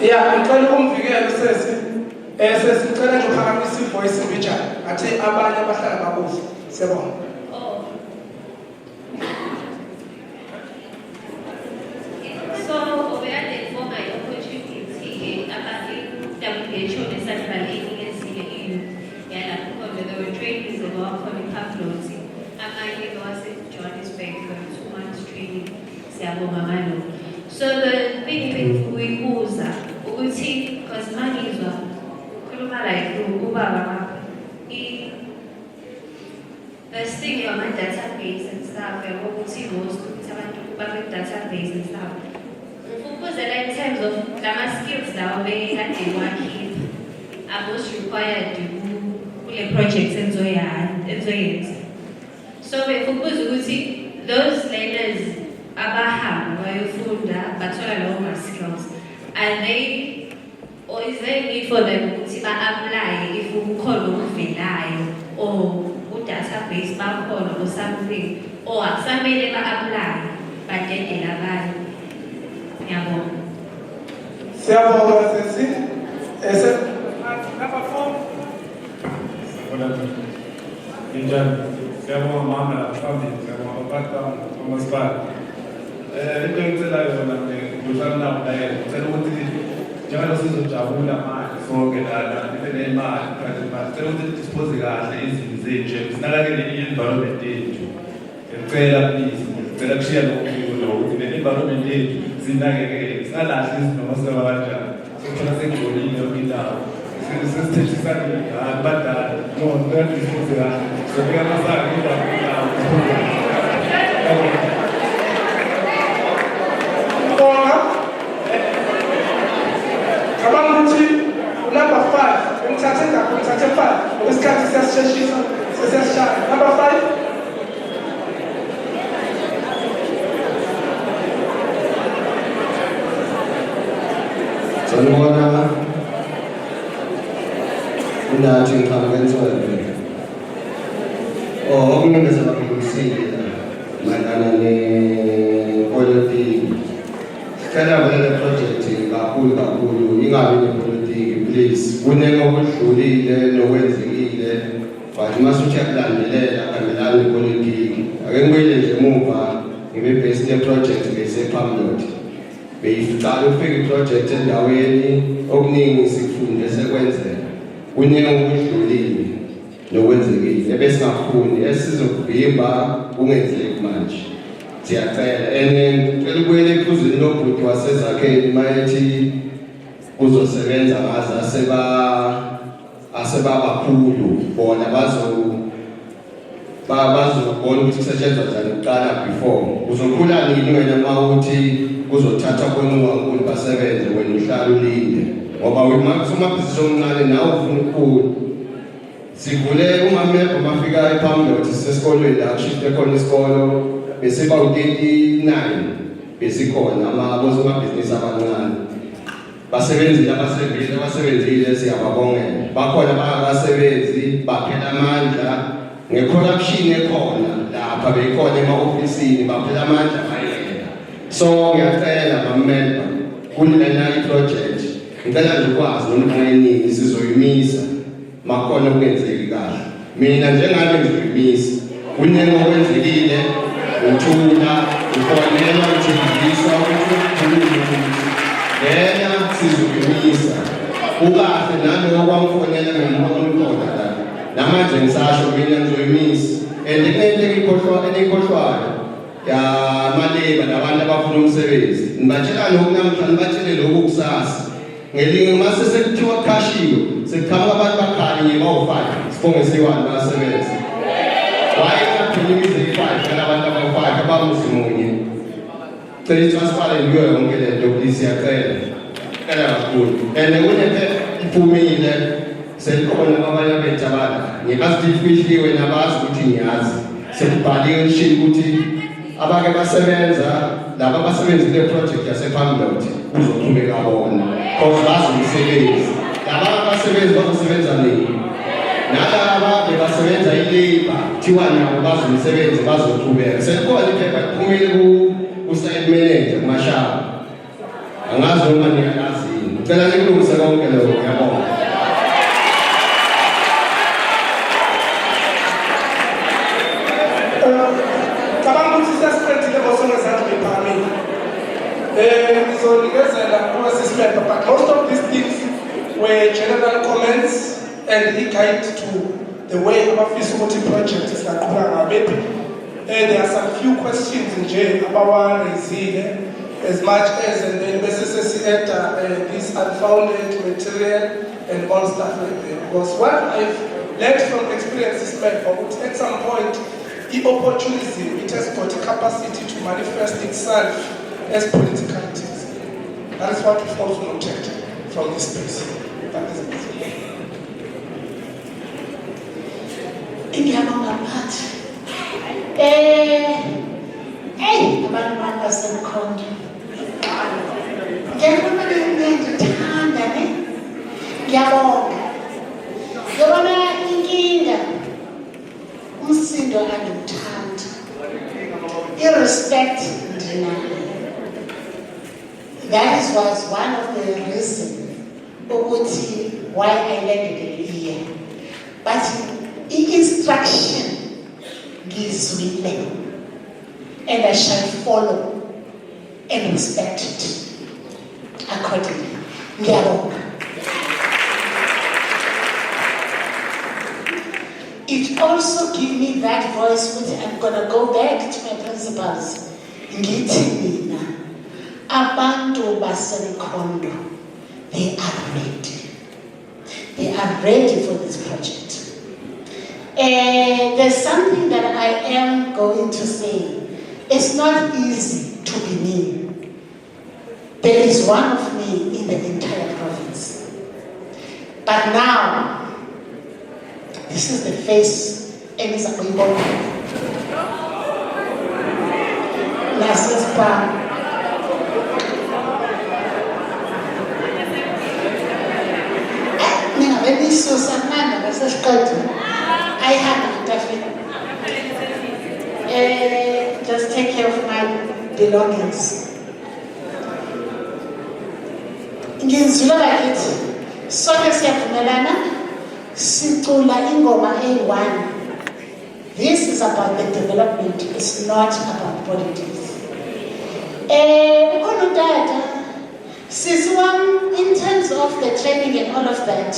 yeah, ngicela ukumvikela sesi sesicela nje uphakamisa ivoice ngoyisimbijana athi abanye abahlala bakufa. Siyabonga. So, we had a former opportunity about WHO Central EU. There were trainings about coming uploads. I was in Johannesburg for 2 months training. So the big thing we use, because money is the thing on my database and stuff, and what we see was public database and stuff. Focus in terms of the skills that we had to work in, are most required to do a project in Zoya. So we focus on those learners abaham wayofunda bathola lawo ma-skills, and they, or is there a need for them to apply if ukhona okuvelayo or database bakhona or something, or akusamele ba-apply badedele abanye? Ngiyabonga. Siyabonga sisi. Number 4. Injani, siyabonga mama la family, siyabonga baphatha umasipala. Into engicelayo yona ngikuhlala nabo naye, ngicela ukuthi njalo sizojabula manje sonke lana, ibe nemali, ngicela ukuthi dispose kahle izinto zethu, sinakekele i-environment yethu. Ngicela please, ngicela kushiya lokho ukuthi le-environment yethu sinakekele, singalahli izinto noma singaba kanjani. Sokuthola sekugcolile yonke indawo. Sesithethisane abadala, no, ngicela dispose kahle. Sofika amasaka indawo. Number 5, ngithathe 5, ngesikhathi siyasisheshisa, sesiyashaya. Number 5. Sanibona, unathi ngikhankenswele. Okuningi sabakhulumisile mayelana nepolitiki. Sicela vele project kakhulu ingabi nepolitiki please. Kuningi okudlulile nokwenzekile, but masuthi akulandelela akuhambelani nepolitiki. Ake ngibuyele nje emuva ngibe-based ne-project bese-Pamlot. Beyiqala ukufika i-project endaweni, okuningi sikufunde sekwenzeka. Kuningi okudlulile nokwenzekile ebesingafuni esizokuvimba kungenzeki manje. Siyacela ngicela ukubuyela ephuzweni lobhuti wasezakheni mayethi uzosebenza ngaze asebabakhulu bona bazobona ukuthi kusetshenzwa njani kuqala before. Uzokhula nini wena uma uthi uzothatha kwenqubakulu basebenze wena uhlala ulinde, ngoba umabhizinisi omncane nawe ufuna ukukhula. Sivule umamepha mafika ePamlot sisesikolweni la kushiftwe khona isikolo bese bawu-39 besikhona abosomabhizinisi abancane. Abasebenzile siyababongela. Bakhona abangakasebenzi baphela amandla nge-corruption ekhona lapha beyikhona ema-ofisini baphela amandla bayela. So ngiyacela mamemba kulena i-project, ngicela nje ukwazi noma kungeningi sizoyimisa makhona okungenzeki kahle. Mina njengabe ngizoyimisa kuningi okwenzekile, uthula, ufonela, uthengiswa, lena sizoyimisa. Ukahle nalo kwamfonela ngimbona la. Namanje ngisasho mina ngizoyimisa. And kunento engiyikhohlwayo ya maleba nabantu abafuna umsebenzi. Ngibatshela lokhu namhlanje nibatshele lokhu kusasa. Ngelinye mase sekuthiwa kukhashiwe, sekuqhamuka abantu bakhali ngebawu-5, sibonge siyi-1 basebenza. Wayengaphilimize i-5 kana abantu abawu-5 abamuzi munye. Cela i-transparent kuyo yonke lento please siyacela. Cela kakhulu. And iphumile selikhona kwabanye abethu abadala. Ngikazi ifihliwe nabazi ukuthi ngiyazi. Sekubhaliwe ishini ukuthi abake basebenza laba basebenza kule project yasePamlot uzoqhubeka bona. Because bazi umsebenzi. Laba basebenzi bazosebenza nini? Nalaba bebasebenza ilabor thiwa nabo bazi umsebenzi bazoqhubeka. Selikhona iphepha liphumile ku-site manager kuMashaba. Angazi noma niyalazini. Ngicela nikulungise konke lokho, ngiyabonga. but most of these things were general comments and he guide to the way our feasibility project is like. There are some few questions in jail about as much as and then this unfounded material and all stuff like that. Because what I've learned from experience is that at some point, the opportunism, it has got a capacity to manifest itself as politicalities. That is what we've also noted from this space. That is it. Abantu basemkhonto ngiyabona ngiyandithanda ne ngiyabonga ngiyabona inkinga umsindo andiwuthanda irrespect ndinayo. That was one of the reasons ukuthi why I landed here, but instruction ngizwile and I shall follow and respect it accordingly. Ngiyabonga. It also gives me that voice which I'm gonna go back to my principals. Ngithi mina abantu basemkhonto, they are ready. They are ready for this project. There's something that I am going to say. It's not easy to be me. There is one of me in the entire province. But now, this is the face and it's a people. I have definitely. Just take care of my belongings. Ngizwile bakithi sonke siyavumelana sicula ingoma eyi-1. This is about the development, it's not about politics. Ukhona utata sisi wami, in terms of the training and all of that,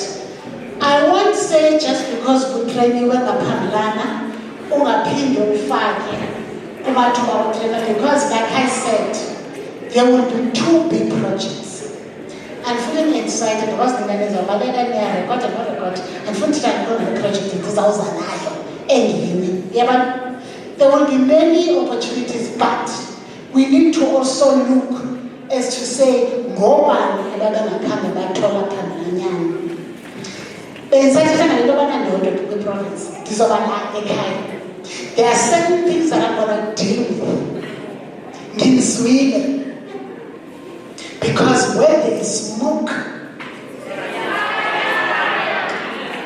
I won't say just because kutrainiwe ngaphambilana ungaphinde ufake kumathuba okutraina, because like I said, there will be 2 big projects. I'm feeling excited because the manager of Madeleine record and not record, and for the project in 2009. Yeah, there will be many opportunities, but we need to also look as to say, ngobani abangakhambe bathola phambilanyana. The province. There are certain things that I'm going to deal with in Sweden. Because where there is smoke,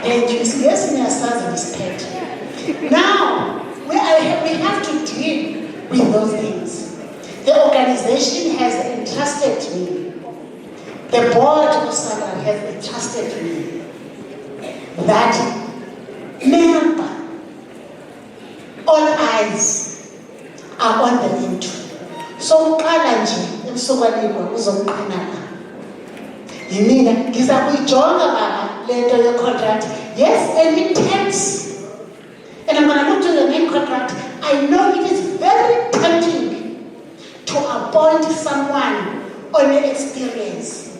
and you see, yes, in our respect. Now, we have to deal with those things. The organization has entrusted me. The board of SAGRA has entrusted me that member, all eyes are on the intro. So uqala nje emsokwanikwa uzomqinana. Yimina ngiza kuyijonga baba lento ye contract. Yes, and it takes. And I'm going to look to the main contract. I know it is very tempting to appoint someone on an experience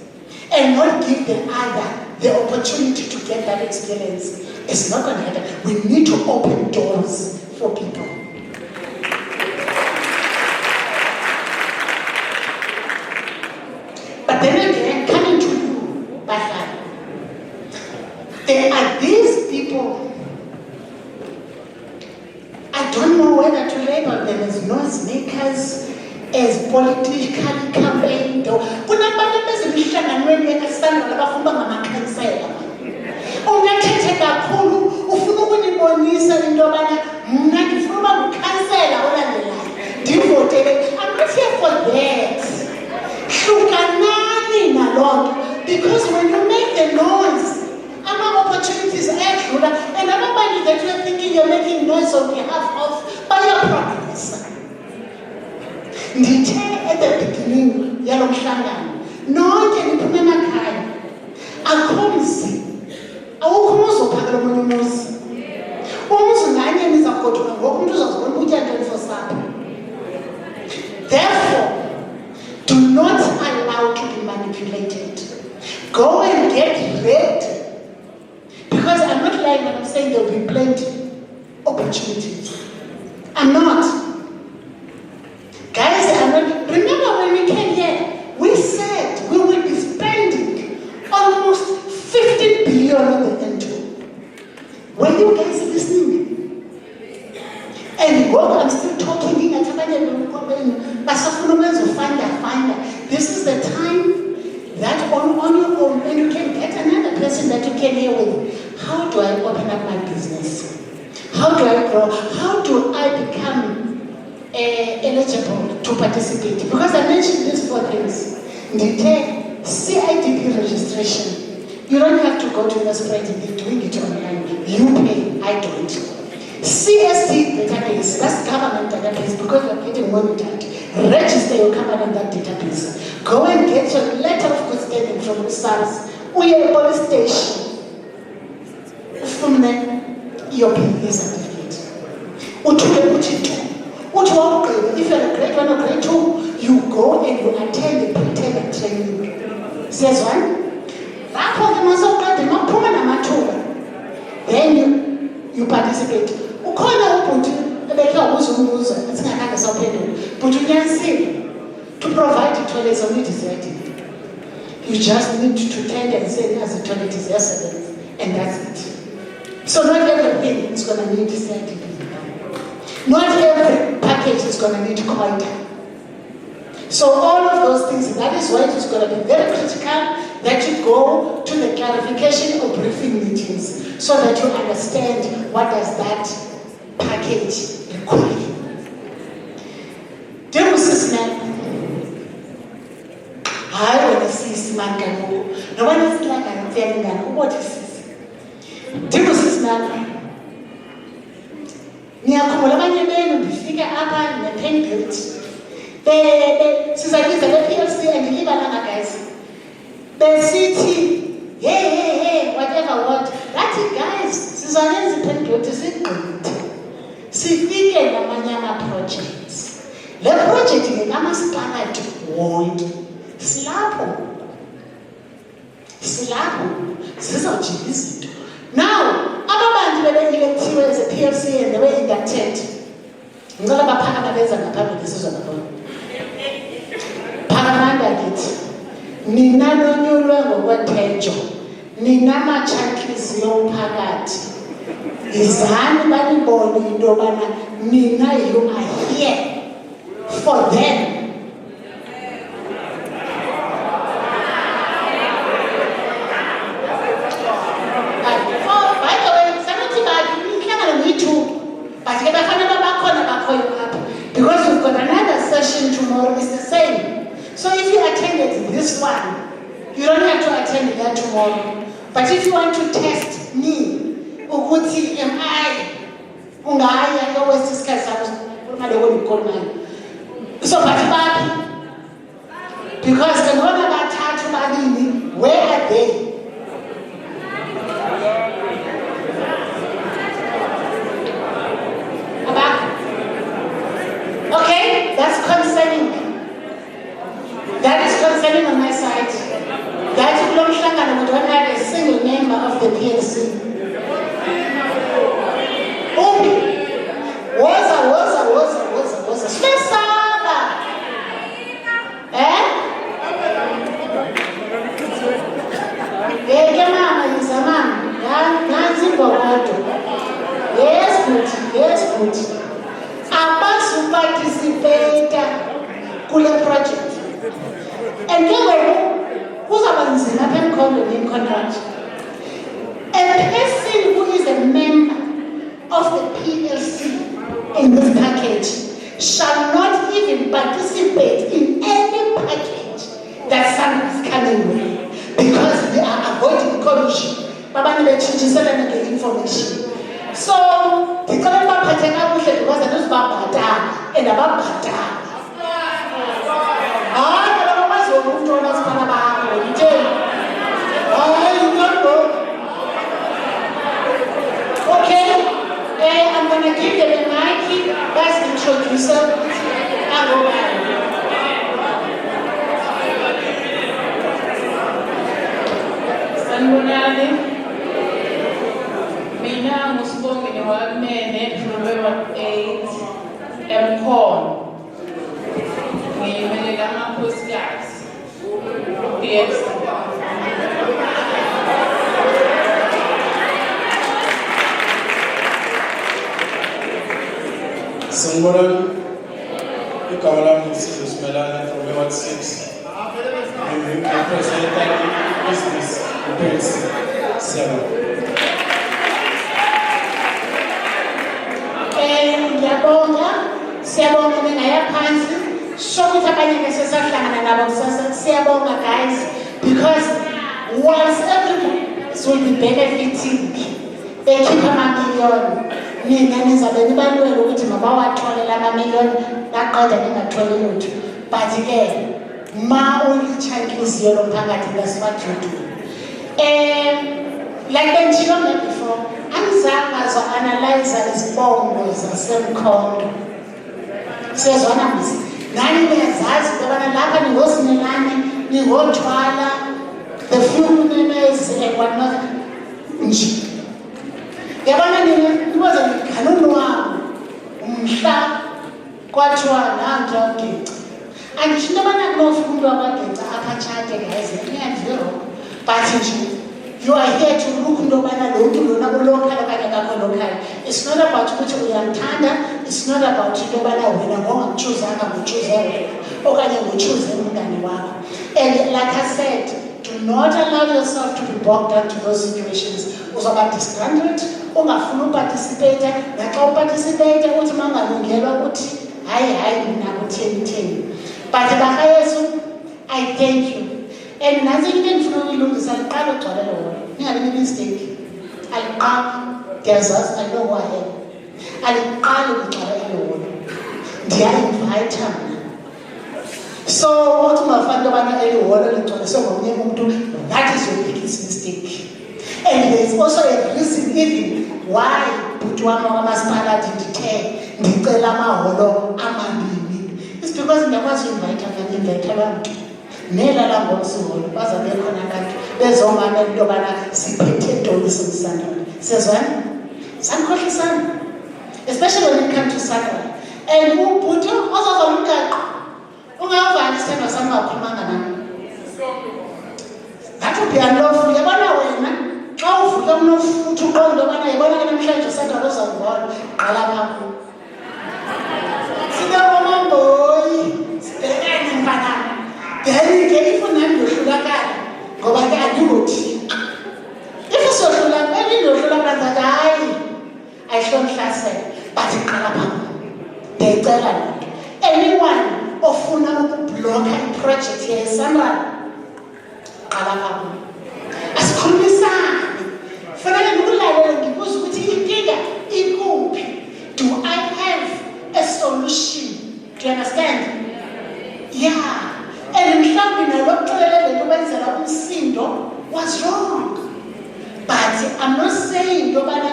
and not give the other the opportunity to get that experience. It's not going to happen. We need to open doors for people. But then again, coming to you, Bafana, there are these people, I don't know whether to label them as noisemakers, as politically campaigned. Kunabantu bezemihlanganweni ekasanda labafuna ngamakhansela. Ungathethe kakhulu ufuna ukunibonisa into yobana mna ndifuna uba ngukhansela olandelayo. Ndivotele. I'm not here for that. Hlukanani naloo nto. Because when you make the noise, opportunities ayadlula, and everybody that you're thinking you're making noise on behalf of, by your progress. Ndithe at the beginning, yalo mhlangano nonke niphume emakhaya akho mzi awukho umuzi ophakela omunye umuzi umuzi nganye nizagoduka ngoku umuntu uzazibona ukutya ntoni for supper. Therefore, do not allow to be manipulated. Go and get ready. Because I'm not lying when I'm saying there will be plenty opportunities. I'm not. Guys, I'm not. Remember when we came here, we said we will be spending almost 50 billion on the N2. Were you guys listening? And what I'm still talking, this is the time that on your own, and you can get another person that you can hear with. How do I open up my business? How do I grow? How do I become eligible to participate? Because I mentioned these 4 things. The CIDP registration. You don't have to go to the spread, you're doing it online. You pay, I don't. CST database, that's government database because you're getting monitored. Register your company in that database. Go and get your letter of good standing from the SARS or your police station. From there, your PPA certificate. If you're a grade 1 or grade 2, you go and you attend the pre-tender training. Says one. Then you participate. But you can see, to provide the toilet is only deserted. You just need to tender and say as the toilet is excellent, and that's it. So not everything is going to need deserted. Not every package is going to need quota. So all of those things, that is why it is going to be very critical that you go to the clarification or briefing meetings so that you understand what does that package require. Dear Mrs. Man, I want to see Siman Gano. No one is like I'm telling Gano. What is this? Dear Mrs. Man, niyakhumula abanye benu ndifika apha ne-pen built. Sizabiza le-PLC and libalanga guys. Besithi, hey, whatever what. That guys, sizayenza i-pen built sigqithe. Sifike namanye ama-projects. Le project ngekamasipalati wonke. Silapho zizawujika izinto. Now, ababantu bebe-electiwe as a PLC and they were inducted. Ngicela baphakama beza ngaphambili sizwe ngabona. Phakamanda kithi. Nina nonyulwe ngokwethenjo. Nina matshanhliziyo umphakathi. Izani banibone into yobana nina you are here for them. Because we've got another session tomorrow, it's the same. So if you attended this one, you don't have to attend that tomorrow. But if you want to test me, Uguti, am I? I always discuss so but because the one about Tatu Malini, where are they? Okay, that's concerning. That is concerning on my side. That is not we don't have a single member of the PLC. Woza. Spesaba. Mama, Yizamam. Nanzi Bogato. Yes, good. Abasu participate kule project. And then who's abanzima pen contract? A person who is a member of the PLC in this package shall not even participate in any package that someone is coming with because they are avoiding corruption. Baba nile chinjisela the information. So, the current Papatana because I know Babata and about Bata. ukuthola siphala bakho ngitheni hayi ngabo. Okay, I'm going to give them a mic. That's the introducer. Sanibonani. Mina ngusibongile wakumene November 8 eMkhon. Ngimelela amakhosikazi. Yes. Sanibonani. Igama lami ngisizo Simelane from Ward 6. Ngirepresenta business uPelsi. Siyabonga ngingaya phansi shokuthi abanye ngesesahlangana nabo kusasa. Siyabonga guys, because once everybody will be benefiting bekhipha amamiliyoni, nina nizabe nibalwela ukuthi mabawathole la mamiliyoni naqeda ningatholi lutho. But-ke ma ulitsha inhliziyo lomphakathi, that's what you do. Like bengitshilo before, angizange ngazo-analyze izibongo zaseMkhonto. Siyazwana mzi, nani niyazazi ukubana lapha ningoSimelane, ningoThwala, the few memes and whatnot nje. Yabona niwaze ngiganunu wami umhla kwathiwa nanti yageca. Angisho into yobana kunofuna wakwageca akhatshate guys, ngiyadliro. But nje you are here to look into yobana lo muntu lona ulocal okanye akakho local. It's not about ukuthi uyamthanda, it's not about into yobana wena ngongamchuzanga ngochuze wena okanye ngochuze umngane wakho. And like I said, do not allow yourself to be bogged down to those situations. Uzoba disgruntled, ungafuna uparticipate, naxa uparticipate uthi mangalungelwa ukuthi hayi mina kutheni. But bakayesu, I thank you. And nansi into engifuna ukuyilungisa liqala ugcwalelo wona. Ningabi mistake. Aliqala, ndiyazazi, I know who I am. Aliqala ugcwalelo wona. Ndiya-invite mina. So uthi ungafani yobana eliholo ligcwaliswe ngomnye umuntu, that is your biggest mistake. And there is also a reason even why bhuti wami wakamasipala ndithe ndicela amaholo amabini. It's because ndiyakwazi uinvite abantu. Nelala ngomsuholo bazabe khona abantu bezomamela into yobana siphethe ntoni simsandane. Siyazwana? Sanikhohlisana. Especially when it comes to Sunday. And ubhuti ozovala umgaqo. Ungavali isithemba sami ungakhulumanga nami. Ngathi uyanlofu, yabona wena xa uvuke unofuthi uqonde yobana yabona ke namhlanje Sunday uzawubona qala phaphu. Sinabomamboyi, sibhekane mfanana. Then-ke if unami ndohlulakala ngoba ke andingothixo. If usohlula ndohlula kanzaka hayi ayihlomhlasela but iqala phaphu. Ndiyayicela loo nto. Anyone ofuna ukubhlokha iproject yeSanral qala phaphu. Asikhulumisane. Fanele ngikulalele ngibuze ukuthi inkinga ikuphi. Do I have a solution? Do you understand? Yeah. And mhlawumbe nalokuxolela lento benzela umsindo was wrong. But I'm not saying yobana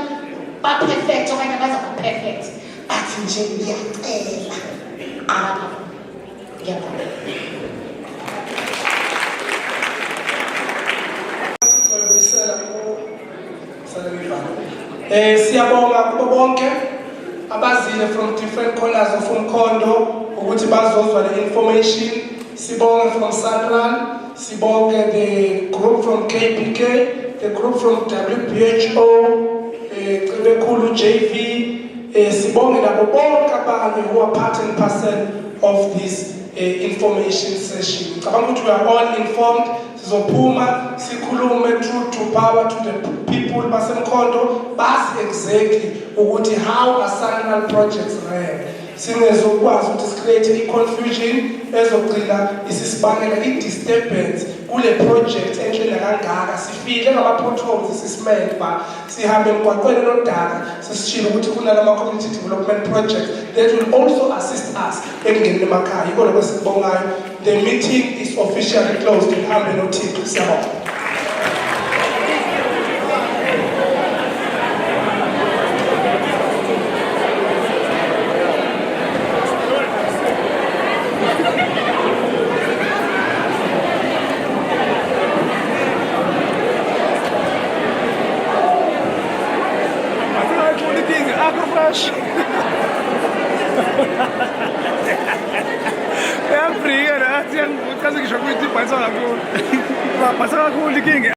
ba perfect okanye baza ku perfect. But nje ngiyacela. Qala. Ngiyabonga. Siyabonga kubo bonke abazile from different corners of Umkhondo ukuthi bazozwa le information. Sibonga from Sanral, Sibonga the group from KPK, the group from WHO, Kulu JV, Sibonga nabo bonke abanye who are part and parcel of this information session. Cabanga ukuthi we are all informed. Sizophuma sikhulume truth to power to the people baseMkhonto bazi exactly ukuthi how a Sanral projects ran. Singezokwazi ukuthi create i-confusion ezogcina isisibangela i-disturbance kule project enhlele kangaka sifile ngama-potholes sisimemba sihambe emgwaqweni nodaka sisishilo ukuthi kunalama-community development project that will also assist us ekungeneni emakhaya. Yiko lokho sikubongayo. The meeting is officially closed. Hambe noThixo. Siyabonga. Yang free kan, yang kasih kisah kuiti pasal aku, pasal aku liking.